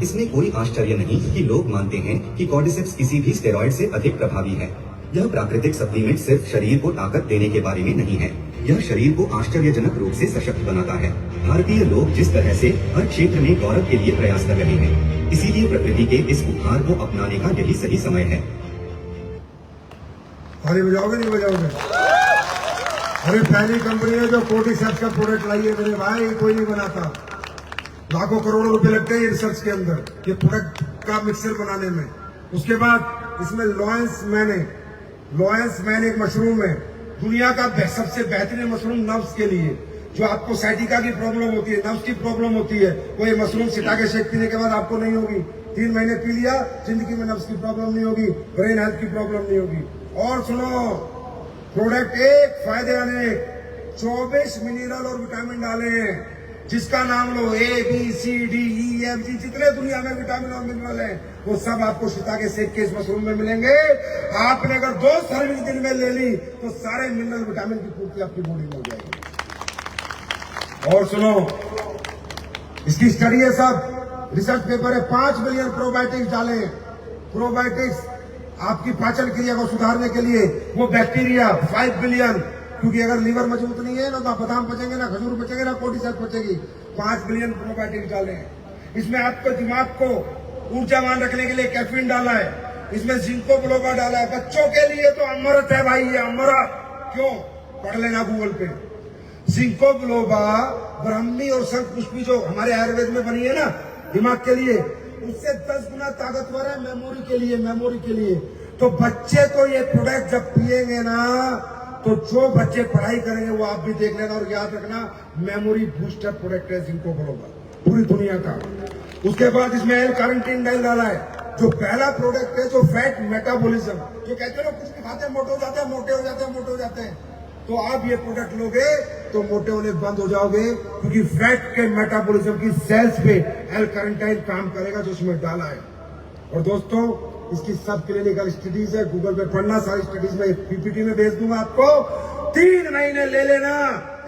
Speaker 2: इसमें कोई आश्चर्य नहीं कि लोग मानते हैं कि कॉर्डिसेप्स किसी भी स्टेरॉइड से अधिक प्रभावी है। यह प्राकृतिक सप्लीमेंट सिर्फ शरीर को ताकत देने के बारे में नहीं है, यह शरीर को आश्चर्यजनक रूप से सशक्त बनाता है। भारतीय लोग जिस तरह से हर क्षेत्र में गौरव के लिए प्रयास कर रहे हैं, इसीलिए प्रकृति के इस उपहार को अपनाने का यही सही समय है।
Speaker 1: अरे बजाओगे नहीं बजाओगे? अरे पहली कंपनी है जो कॉर्डिसेप्स का प्रोडक्ट लाई है मेरे भाई, कोई नहीं बनाता। लाखों करोड़ों रुपए लगते हैं रिसर्च के अंदर ये प्रोडक्ट का मिक्सर बनाने में। उसके बाद इसमें लॉयंस मैन एक मशरूम है, दुनिया का सबसे बेहतरीन मशरूम नर्व्स के लिए। जो आपको साइटिका की प्रॉब्लम होती है, नर्व्स की प्रॉब्लम होती है, वो ये मशरूम सिटा के शेक पीने के बाद आपको नहीं होगी। 3 महीने पी लिया, जिंदगी में नर्व्स की प्रॉब्लम नहीं होगी, ब्रेन हेल्थ की प्रॉब्लम नहीं होगी। और सुनो, प्रोडक्ट एक फायदे आने 24 मिनरल और विटामिन डाले हैं, जिसका नाम लो ABCDEFG, जितने दुनिया में विटामिन और मिनरल है वो सब आपको सीता के सेक के इस मशरूम में मिलेंगे। आपने अगर 2 सर्विस दिन में ले ली तो सारे मिनरल विटामिन की पूर्ति आपकी बॉडी में हो जाएगी। और सुनो, इसकी स्टडी है, सब रिसर्च पेपर है। 5 बिलियन प्रोबायोटिक्स डाले। प्रोबायोटिक्स आपकी पाचन क्रिया को सुधारने के लिए, वो बैक्टीरिया 5 बिलियन, क्योंकि अगर लीवर मजबूत नहीं है ना तो बादाम बचेंगे, ना खजूर बचेंगे, ना कॉर्डिसेप्स बचेगी। 5 बिलियन प्रोबायोटिक्स डाले हैं। इसमें आपके दिमाग को ऊर्जावान रखने के लिए कैफीन डाला है। इसमें जिंको बिलोबा डाला है। बच्चों के लिए तो अमृत है भाई, ये अमृत। क्यों? पढ़ लेना गूगल पे। जिंको बिलोबा, ब्राह्मी और शंख पुष्पी जो हमारे आयुर्वेद में बनी है ना दिमाग के लिए, उससे 10 गुना ताकतवर है मेमोरी के लिए। तो बच्चे तो ये प्रोडक्ट जब पिएंगे ना, तो जो बच्चे पढ़ाई करेंगे वो आप भी देख लेना। और याद रखना, मेमोरी बूस्टर प्रोडक्ट है जिंको बिलोबा पूरी दुनिया का। उसके बाद इसमें L-कार्निटीन डाला है, जो पहला प्रोडक्ट है जो फैट मेटाबॉलिज्म, जो कहते हैं कुछ भी खाते हैं मोटे हो जाते हैं, तो आप ये प्रोडक्ट लोगे तो मोटे होने बंद हो जाओगे, क्योंकि फैट के मेटाबॉलिज्म की सेल्स पे L-कार्निटीन काम करेगा जो इसमें डाला है। और दोस्तों, इसकी सब क्लिनिकल स्टडीज है, गूगल पे पढ़ना, सारी स्टडीज में PPT में भेज दूंगा आपको। 3 महीने ले लेना,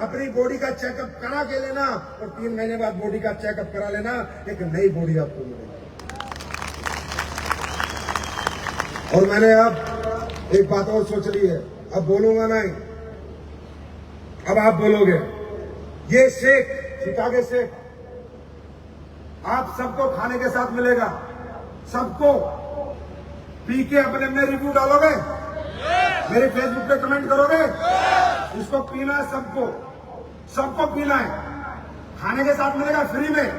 Speaker 1: अपनी बॉडी का चेकअप करा के लेना, और 3 महीने बाद बॉडी का चेकअप करा लेना, एक नई बॉडी आपको मिलेगी। और मैंने अब एक बात और सोच ली है, अब बोलूंगा नहीं, अब आप बोलोगे। ये शेक, शिकागो शेक, आप सबको खाने के साथ मिलेगा, सबको। पी के अपने में रिव्यू डालोगे, मेरे फेसबुक पे कमेंट करोगे। इसको पीना है, सबको पीना है, खाने के साथ मिलेगा फ्री में,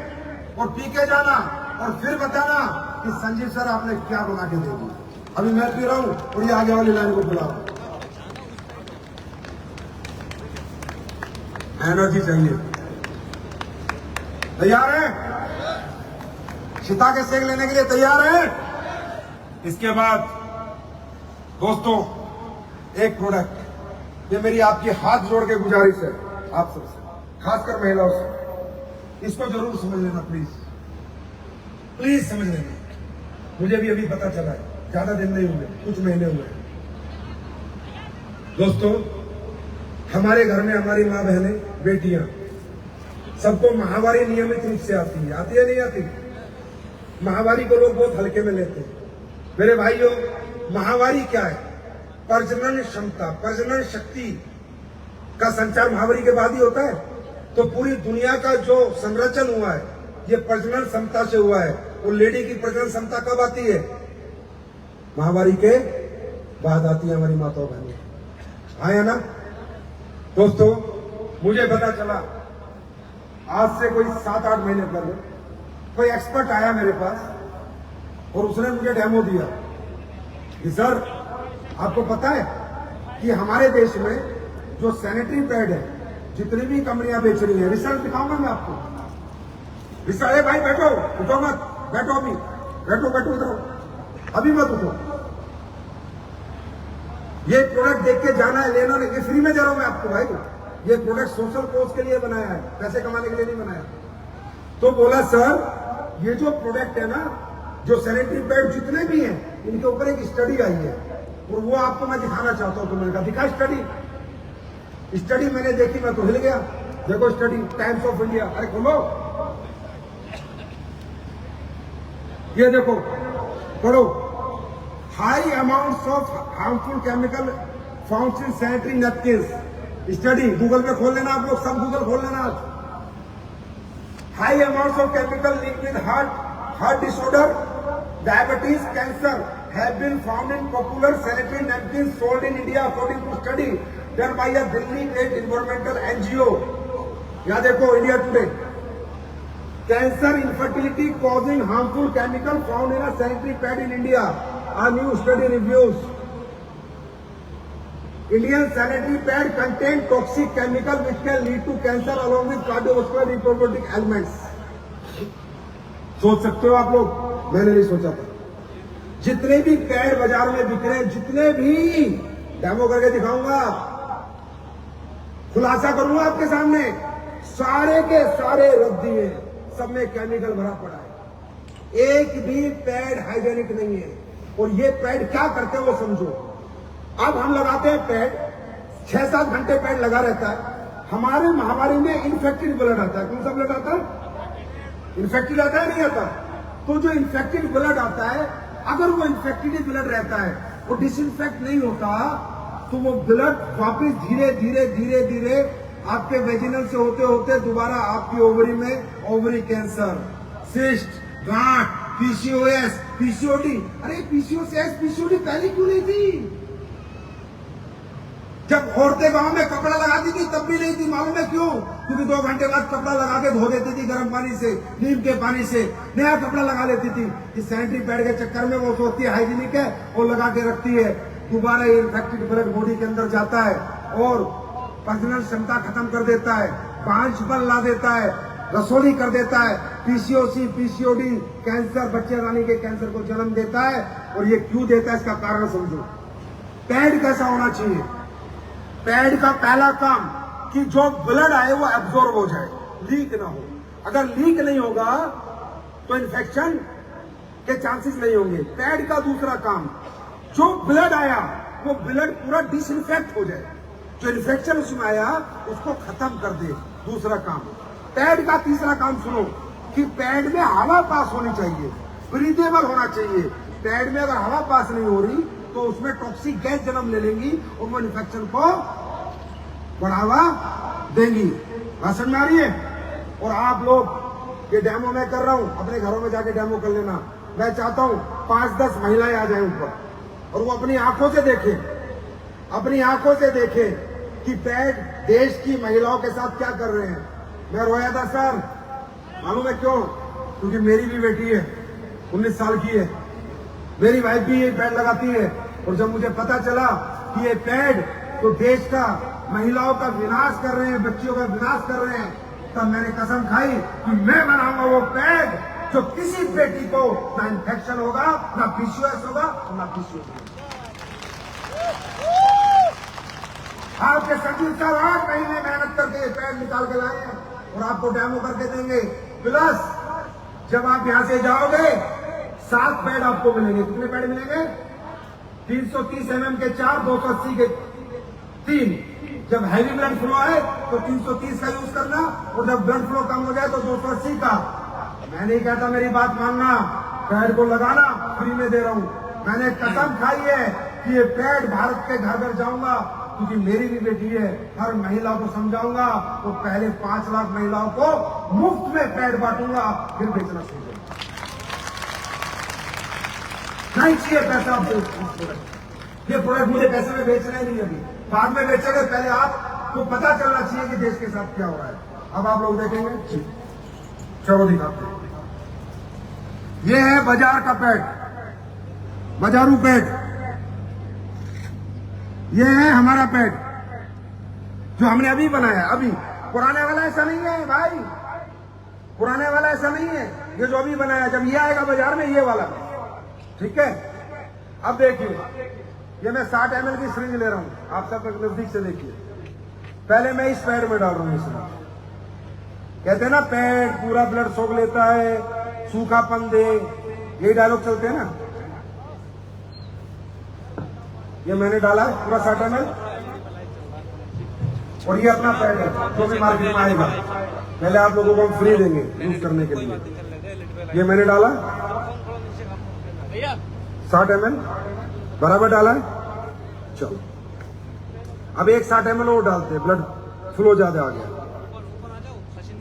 Speaker 1: और पी के जाना और फिर बताना कि संजीव सर आपने क्या बना के दे दी। अभी मैं पी रहा हूं और ये आगे वाली लाइन को बुलाओ। एनर्जी चाहिए। तैयार है? सीता के सेक लेने के लिए तैयार है? इसके बाद दोस्तों, एक प्रोडक्ट, ये मेरी आपकी हाथ जोड़ के गुजारिश है आप सबसे, खासकर महिलाओं से, इसको जरूर समझ लेना, प्लीज समझ लेना। मुझे भी अभी पता चला है, ज्यादा दिन नहीं हुए, कुछ महीने हुए। दोस्तों, हमारे घर में हमारी माँ बहनें, बेटियां, सबको माहवारी नियमित रूप से आती है या नहीं आती? माहवारी को लोग बहुत हल्के में लेते हैं। मेरे भाइयों, माहवारी क्या है? प्रजनन क्षमता, प्रजनन शक्ति का संचार माहवारी के बाद ही होता है। तो पूरी दुनिया का जो संरचन हुआ है, ये प्रजनन क्षमता से हुआ है। वो लेडी की प्रजनन क्षमता कब आती है? माहवारी के बाद आती है हमारी माताओं बहनों। आया ना दोस्तों? मुझे पता चला आज से कोई 7-8 महीने पहले कोई एक्सपर्ट आया मेरे पास और उसने मुझे डेमो दिया कि सर, आपको पता है कि हमारे देश में जो सैनिटरी पैड है, जितनी भी कंपनियां बेच रही है, रिसर्च दिखाऊंगा मैं आपको। रिसर्च, भाई बैठो, उठो मत, बैठो अभी, बैठो उठो, अभी मत उठो। ये प्रोडक्ट देख के जाना है, लेना नहीं, ये फ्री में दे रहा हूं मैं आपको भाई। ये प्रोडक्ट सोशल कोज के लिए बनाया है, पैसे कमाने के लिए नहीं बनाया। तो बोला सर ये जो प्रोडक्ट है ना, जो सैनिटरी पैड जितने भी हैं, इनके ऊपर एक स्टडी आई है और वो आपको मैं दिखाना चाहता हूं। तो मैंने कहा दिखा स्टडी मैंने देखी, मैं तो हिल गया। देखो स्टडी, टाइम्स ऑफ इंडिया, अरे खोलो, ये देखो पढ़ो। High amounts of harmful chemical found in sanitary napkins study, Google पे खोल लेना आप लोग, सब गूगल खोल लेना आज। High amounts of chemical linked with heart disorder, diabetes, cancer have been found in popular sanitary napkins sold in India according to study done by a Delhi-based environmental NGO. यहाँ देखो India today, cancer, infertility causing harmful chemical found in a sanitary pad in India. A new study reviews Indian sanitary pad contain toxic chemical which can lead to cancer along with cardiovascular reproductive ailments. सोच सकते हो आप लोग, मैंने नहीं सोचा था। जितने भी पैड बाजार में बिक रहे हैं, जितने भी डेमो करके दिखाऊंगा, खुलासा करूंगा आपके सामने, सारे के सारे रद्दी हैं, सब में केमिकल भरा पड़ा है, एक भी पैड हाइजेनिक नहीं है। और ये पैड क्या करते हैं वो समझो। अब हम लगाते हैं पैड, 6-7 घंटे पैड लगा रहता है, हमारे महामारी में इन्फेक्टेड ब्लड आता है। कौन सा ब्लड आता है? इन्फेक्टेड आता है, नहीं आता? तो जो इन्फेक्टेड ब्लड आता है, अगर वो इन्फेक्टेड ब्लड रहता है, वो डिसइंफेक्ट नहीं होता, तो वो ब्लड वापस धीरे धीरे धीरे धीरे आपके वेजिनल से होते होते दोबारा आपकी ओवरी में ओवरी कैंसर, सिस्ट, गांठ, पीसीओएस, पीसीओडी। अरे पीसीओएस, पीसीओडी पहले क्यों नहीं थी? जब औरतें गांव में कपड़ा लगाती थी तब भी नहीं थी, मालूम है क्यों? क्योंकि 2 घंटे बाद कपड़ा लगा के धो देती थी गर्म पानी से, नीम के पानी से, नया कपड़ा लगा लेती थी। इस सैनिटरी पैड के चक्कर में वो सोचती है हाइजीनिक है, वो लगा के रखती है, दोबारा ये इन्फेक्टेड ब्लड बॉडी के अंदर जाता है और प्रजनन क्षमता खत्म कर देता है, पांच बल ला देता है, रसोली कर देता है, पीसीओसी, पीसीओडी, कैंसर, बच्चे रानी के कैंसर को जन्म देता है। और ये क्यों देता है, इसका कारण समझो। पैड कैसा होना चाहिए? पैड का पहला काम कि जो ब्लड आए वो एब्जॉर्ब हो जाए, लीक ना हो। अगर लीक नहीं होगा तो इन्फेक्शन के चांसेस नहीं होंगे। पैड का दूसरा काम, जो ब्लड आया वो ब्लड पूरा डिसइंफेक्ट हो जाए, जो इन्फेक्शन उसमें आया उसको खत्म कर दे, दूसरा काम। पैड का तीसरा काम सुनो कि पैड में हवा पास होनी चाहिए, ब्रीदेबल होना चाहिए। पैड में अगर हवा पास नहीं हो रही तो उसमें टॉक्सिक गैस जन्म ले लेंगी और वो इन्फेक्शन को बढ़ावा देंगी। समझ में आ रही है? और आप लोग ये डेमो मैं कर रहा हूं, अपने घरों में जाके डेमो कर लेना। मैं चाहता हूं 5-10 महिलाएं आ जाए ऊपर और वो अपनी आंखों से देखें, अपनी आंखों से देखें कि पैड देश की महिलाओं के साथ क्या कर रहे हैं। मैं रोया था सर, मालूम है क्यों? क्योंकि मेरी भी बेटी है, 19 साल की है, मेरी वाइफ भी ये पैड लगाती है। और जब मुझे पता चला कि ये पैड तो देश का महिलाओं का विनाश कर रहे हैं, बच्चियों का विनाश कर रहे हैं, तब मैंने कसम खाई कि मैं बनाऊंगा वो पैड जो किसी बेटी को ना इन्फेक्शन होगा, ना पीसीओएस होगा, ना पीसीओडी। आपके संजीव सर 8 महीने मेहनत करके ये पैड निकाल के लाए हैं और आपको डेमो करके देंगे। प्लस जब आप यहां से जाओगे 7 पैड आपको मिलेंगे। कितने पैड मिलेंगे? 330 mm के 4, 280 के 3। जब हैवी ब्लड फ्लो आए तो 330 का यूज करना और जब ब्लड फ्लो कम हो जाए तो 280 का। मैं नहीं कहता मेरी बात मानना, पैड को लगाना, फ्री में दे रहा हूं। मैंने कसम खाई है कि ये पैड भारत के घर घर जाऊंगा, क्योंकि मेरी भी बेटी है, हर महिला को समझाऊंगा। तो पहले 5 लाख महिलाओं को मुफ्त में पैड बांटूंगा, फिर बेचना शुरू करूंगा। नहीं चाहिए पैसा आपको, ये प्रोडक्ट मुझे पैसे में बेचना ही नहीं, अभी बाद में बेचेंगे। पहले आपको पता चलना चाहिए कि देश के साथ क्या हो रहा है। अब आप लोग देखेंगे, चलो दिखाते हैं। ये है बाजार का पैड, बाजारू पैड। ये है हमारा पैड जो हमने अभी बनाया। अभी पुराने वाला ऐसा नहीं है भाई, पुराने वाला ऐसा नहीं है। ये जो अभी बनाया, जब ये आएगा बाजार में ये वाला, ठीक है। अब देखिए ये मैं 60 ml की सिरिंज ले रहा हूं, आप सब तक नजदीक से देखिए। पहले मैं इस पैड में डाल रहा हूं इसमें। कहते हैं ना पैड पूरा ब्लड सोख लेता है, सूखापन दे, यही डायलॉग चलते हैं ना। ये मैंने डाला है पूरा 60 ml, और ये अपना पैड है जो भी मार्केट में आएगा, पहले आप लोगों को हम फ्री देंगे यूज करने के लिए। ये मैंने डाला 60 ml बराबर डाला है। चलो अब एक 60 ml और डालते हैं, ब्लड फ्लो ज्यादा आ गया,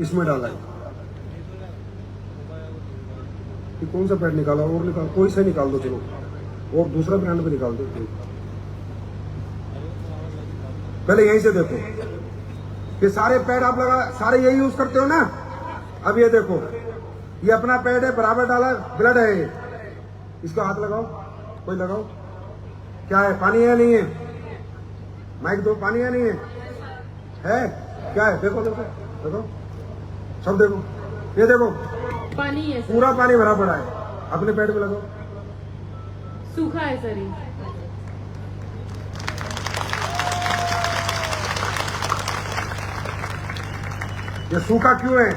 Speaker 1: इसमें डाला है। ये कौन सा पैड निकाला, और निकाल, कोई से निकाल दो, चलो और दूसरा ब्रांड पे निकाल दो। पहले यहीं से देखो, ये सारे पैड आप लगा, सारे यही यूज करते हो ना। अब ये देखो, ये अपना पैड है, बराबर डाला, ब्लड है ये, इसको हाथ लगाओ, कोई लगाओ, क्या है, पानी है नहीं है, माइक दो, पानी है नहीं है, क्या है, देखो देखो देखो, सब देखो, ये देखो
Speaker 3: पानी है सर,
Speaker 1: पूरा पानी भरा पड़ा है, अपने पेट में लगाओ,
Speaker 3: सूखा है सर
Speaker 1: ये सूखा क्यों है,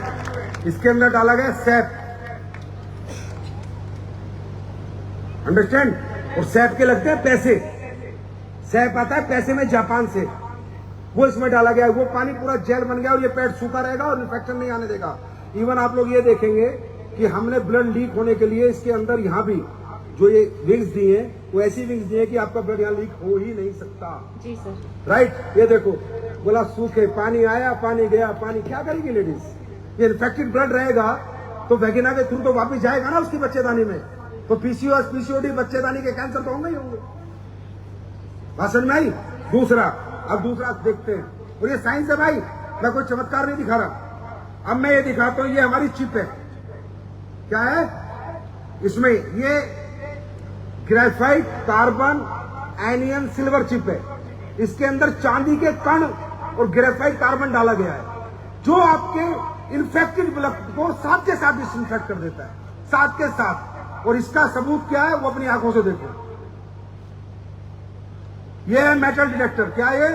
Speaker 1: इसके अंदर डाला गया सैप, अंडरस्टैंड। और सैप के लगते हैं पैसे, सैप आता है पैसे में जापान से, वो इसमें डाला गया है। वो पानी पूरा जेल बन गया और ये पेट सूखा रहेगा और इन्फेक्शन नहीं आने देगा। इवन आप लोग ये देखेंगे कि हमने ब्लड लीक होने के लिए इसके अंदर यहाँ भी जो ये विंग्स दी है, वो ऐसी विंग्स दी है कि आपका ब्लड यहाँ लीक हो ही नहीं सकता।
Speaker 3: जी सर।
Speaker 1: राइट, ये देखो, बोला सूखे, पानी आया, पानी गया, पानी क्या करेगी लेडीज, ये इन्फेक्टेड ब्लड रहेगा तो वैगिना के थ्रू तो वापस जाएगा ना उसकी बच्चेदानी में, तो पीसीओएस, पीसीओडी, बच्चेदानी के कैंसर तो होंगे ही होंगे। बात समझ में आई। दूसरा, अब दूसरा देखते हैं, और ये साइंस है भाई, मैं कोई चमत्कार नहीं दिखा रहा। अब मैं ये दिखाता हूं, ये हमारी चिप है, क्या है इसमें, ये graphite carbon anion silver chip है। इसके अंदर चांदी के कण और ग्रेफाइट कार्बन डाला गया है, जो आपके इन्फेक्टेड ब्लड को साथ के साथ डिसइंफेक्ट कर देता है, साथ के साथ। और इसका सबूत क्या है, वो अपनी आंखों से देखो। ये है मेटल डिटेक्टर, क्या है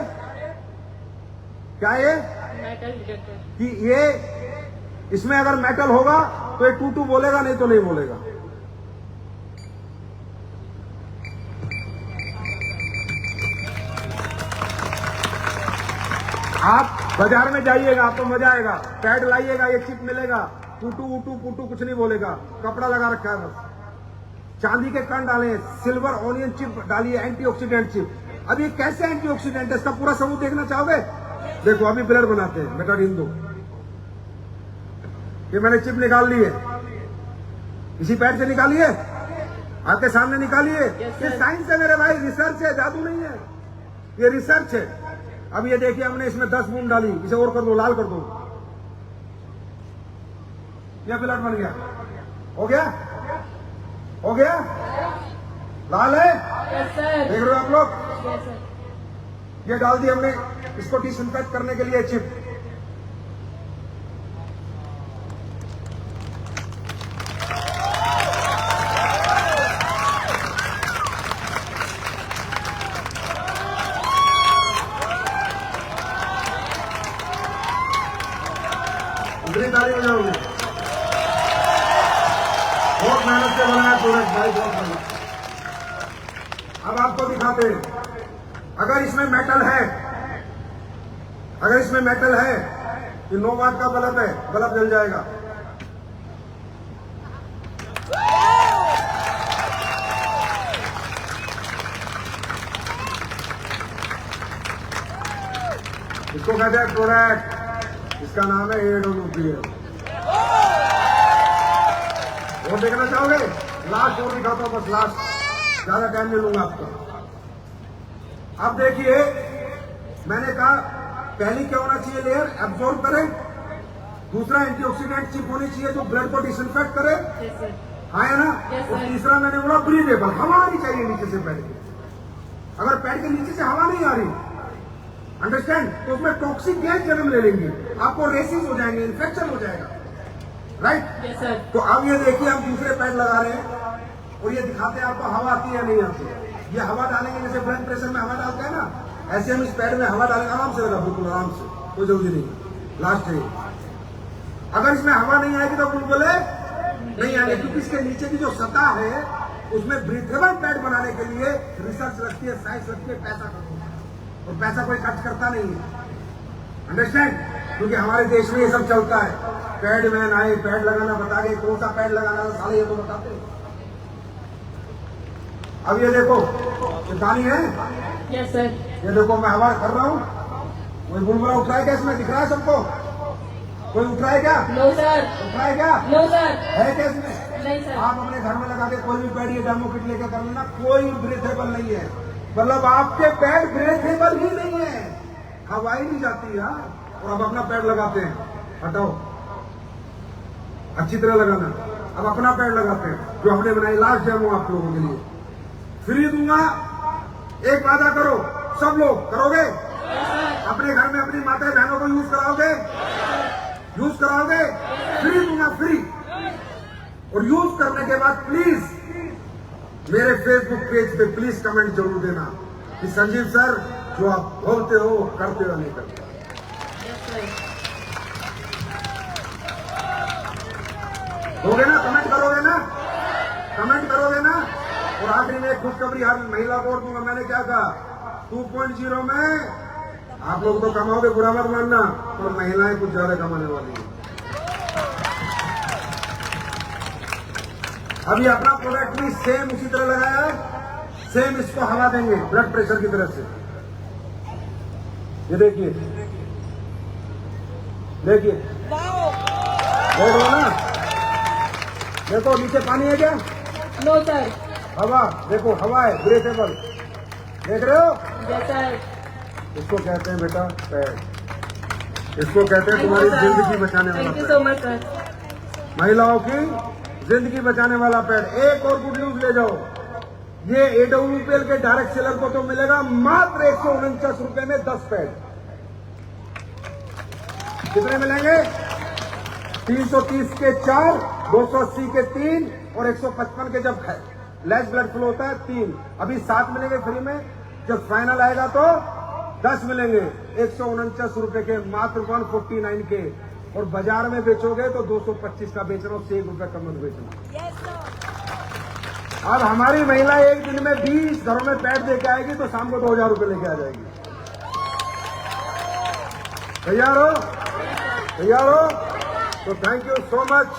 Speaker 3: मेटल डिटेक्टर,
Speaker 1: कि ये इसमें अगर मेटल होगा तो ये टू बोलेगा, नहीं तो नहीं बोलेगा। आप बाजार में जाइएगा, आपको मजा आएगा, पैड लाइएगा, ये चिप मिलेगा, टूटू उटू पुटू कुछ नहीं बोलेगा, कपड़ा लगा रखा है बस। चांदी के कण डाले, सिल्वर ऑनियन चिप डालिए, एंटीऑक्सीडेंट चिप। अब ये कैसे एंटीऑक्सीडेंट है, इसका पूरा सबूत देखना चाहोगे? देखो, अभी ब्लड बनाते हैं, बेटाडीन दो, ये मैंने चिप निकाल ली है, इसी पैड से निकाली है, आपके सामने निकाली है। ये साइंस है मेरे भाई, रिसर्च है, जादू नहीं है, ये रिसर्च है। अब ये देखिए, हमने इसमें 10 बूंद डाली, इसे और कर दो, लाल कर दो, ये ब्लड बन गया, हो गया, हो गया, लाल है,
Speaker 3: यस सर,
Speaker 1: देख रहे हो आप लोग।
Speaker 3: Yes sir.
Speaker 1: ये डाल दी हमने इसको डिसइंफेक्ट करने के लिए चिप। उतनी ताली हो जाओगे, बहुत मेहनत से बनाया प्रोडक्ट भाई, बहुत मेहनत। अब आपको दिखाते हैं, अगर इसमें मेटल है, अगर इसमें मेटल है, ये 9 वाट का बल्ब है, बल्ब जल जाएगा। इसको कहते हैं प्रोडक्ट, इसका नाम है AWPL। और देखना चाहोगे? लास्ट और दिखाता हूं, बस लास्ट, ज्यादा टाइम नहीं लूंगा आपका। अब देखिए, मैंने कहा पहली क्या होना चाहिए, लेयर एब्जॉर्ब करे, दूसरा एंटीऑक्सीडेंट चिप होनी चाहिए जो ब्लड को डिसइंफेक्ट करे,
Speaker 3: यस सर।
Speaker 1: हाँ है ना।
Speaker 3: Yes,
Speaker 1: और
Speaker 3: sir.
Speaker 1: तीसरा मैंने बोला ब्रीदेबल, हवा आनी चाहिए नीचे से पैड के। अगर पैड के नीचे से हवा नहीं आ रही, अंडरस्टैंड, तो उसमें टॉक्सिक गैस जन्म ले लेंगी, आपको रेसिस हो जाएंगे, इन्फेक्शन हो जाएगा, राइट।
Speaker 3: Yes sir.
Speaker 1: तो अब ये देखिए, हम दूसरे पैड लगा रहे हैं और ये दिखाते हैं आपको हवा आती है या नहीं आती है। ये हवा डालेंगे जैसे ब्लड प्रेशर में हवा डालते हैं ना, ऐसे हम इस पैड में हवा डालेंगे, आराम से लगा, बिल्कुल आराम से, कोई जल्दी नहीं। लास्ट है, अगर इसमें हवा नहीं आएगी तो बुलबुले नहीं आएंगे, क्योंकि इसके नीचे की जो सतह है उसमें ब्रीथेबल पैड बनाने के लिए रिसर्च लगती है, साइंस लगती है, पैसा खर्च होता है, और पैसा कोई खर्च करता नहीं है, अंडरस्टैंड? क्योंकि हमारे देश में ये सब चलता है, पैड मैन आए, पैड लगाना बता गए, कौन सा पैड लगाना था साले, ये तो बताते हैं। अब ये देखो, ये पानी है,
Speaker 3: यस सर।
Speaker 1: ये देखो मैं हवा कर रहा हूँ, कोई बुलबुला उठ रहा है क्या इसमें, दिख रहा है सबको? कोई उठ रहा है क्या?
Speaker 3: No sir.
Speaker 1: उठ रहा है क्या?
Speaker 3: No sir.
Speaker 1: है क्या इसमें?
Speaker 3: नहीं सर।
Speaker 1: आप अपने घर में लगा के कोई भी पैड, ये डेमो किट लेके कर लेना, कोई ब्रीथेबल नहीं है, मतलब आपके पैड ब्रीथेबल ही नहीं है, हवा ही नहीं जाती यार। और अब अपना पैड लगाते हैं, हटाओ, अच्छी तरह लगाना। अब अपना पैड लगाते हैं जो हमने बनाई, लास्ट डेमो आप लोगों के लिए फ्री दूंगा। एक वादा करो, सब लोग करोगे? अपने घर में अपनी माता बहनों को यूज कराओगे? यूज कराओगे? फ्री दूंगा, फ्री। और यूज करने के बाद प्लीज मेरे फेसबुक पेज पे प्लीज कमेंट जरूर देना कि संजीव सर जो आप बोलते हो करते हो नहीं करते। होगे ना? कमेंट करोगे ना? कमेंट करोगे ना? और आखिरी में एक खुशखबरी हर महिला को दूंगा। मैंने क्या कहा, 2.0 में आप लोग तो कमाओगे, बुरा मत मानना, और महिलाएं कुछ ज्यादा कमाने वाली हैं। अभी अपना प्रोडक्ट भी सेम उसी तरह लगाया है, सेम इसको हवा देंगे ब्लड प्रेशर की तरफ से। ये देखिए, देखिए, देख लो ना, देखो नीचे पानी है क्या?
Speaker 3: No sir.
Speaker 1: हवा, देखो हवा है, ब्रीथेबल, देख रहे हो?
Speaker 3: Yes sir.
Speaker 1: इसको कहते हैं बेटा पैड, इसको कहते हैं तुम्हारी जिंदगी बचाने वाला
Speaker 3: thank you
Speaker 1: pad,
Speaker 3: so much sir.
Speaker 1: महिलाओं की जिंदगी बचाने वाला पैड। एक और गुड न्यूज ले जाओ, ये AWPL के डायरेक्ट सेलर को तो मिलेगा मात्र 149 रुपए में 10 पैड। कितने मिलेंगे? 330 के 4, 280 के 3 और 155 के जब लेस ब्लड फ्लो होता है 3। अभी 7 मिलेंगे फ्री में, जब फाइनल आएगा तो 10 मिलेंगे 149 रुपए के, मात्र 149 के। और बाजार में बेचोगे तो 225 का बेच रहा हूं, 1 रुपए कम मत बेचना। अब हमारी महिला एक दिन में 20 घरों में पैड देके आएगी तो शाम को 2000 रुपए लेके आ जाएगी। तैयार हो? तैयार हो? तो थैंक यू सो मच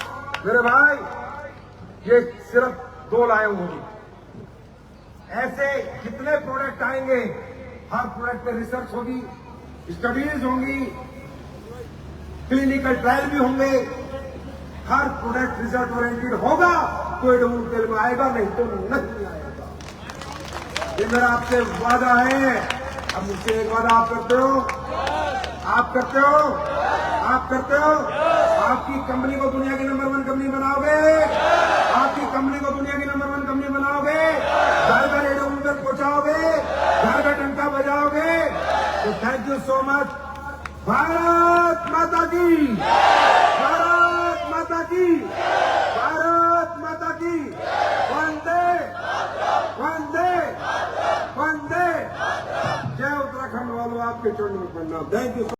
Speaker 1: मेरे भाई। ये सिर्फ 2 लाए होंगी, ऐसे कितने प्रोडक्ट आएंगे, हर प्रोडक्ट पे रिसर्च होगी, स्टडीज होंगी, क्लिनिकल ट्रायल भी होंगे। हर प्रोडक्ट रिजल्ट ओरिएंटेड होगा तो AWPL में आएगा, नहीं तो नहीं आएगा। ये मेरा आपसे वादा है। अब मुझसे एक वादा आप करते हो, आप करते हो, आप करते हो। आपकी कंपनी को दुनिया की नंबर 1 कंपनी बनाओगे, आपकी कंपनी को दुनिया की नंबर 1 कंपनी बनाओगे, घर घर AWPL पहुंचाओगे, घर घर डंका बजाओगे। तो thank you so much. Bharat माता की, भारत माता की, भारत माता की। वंदे वंदे वंदे। जय उत्तराखंड वालों, आपके चरणों में प्रणाम। Thank you.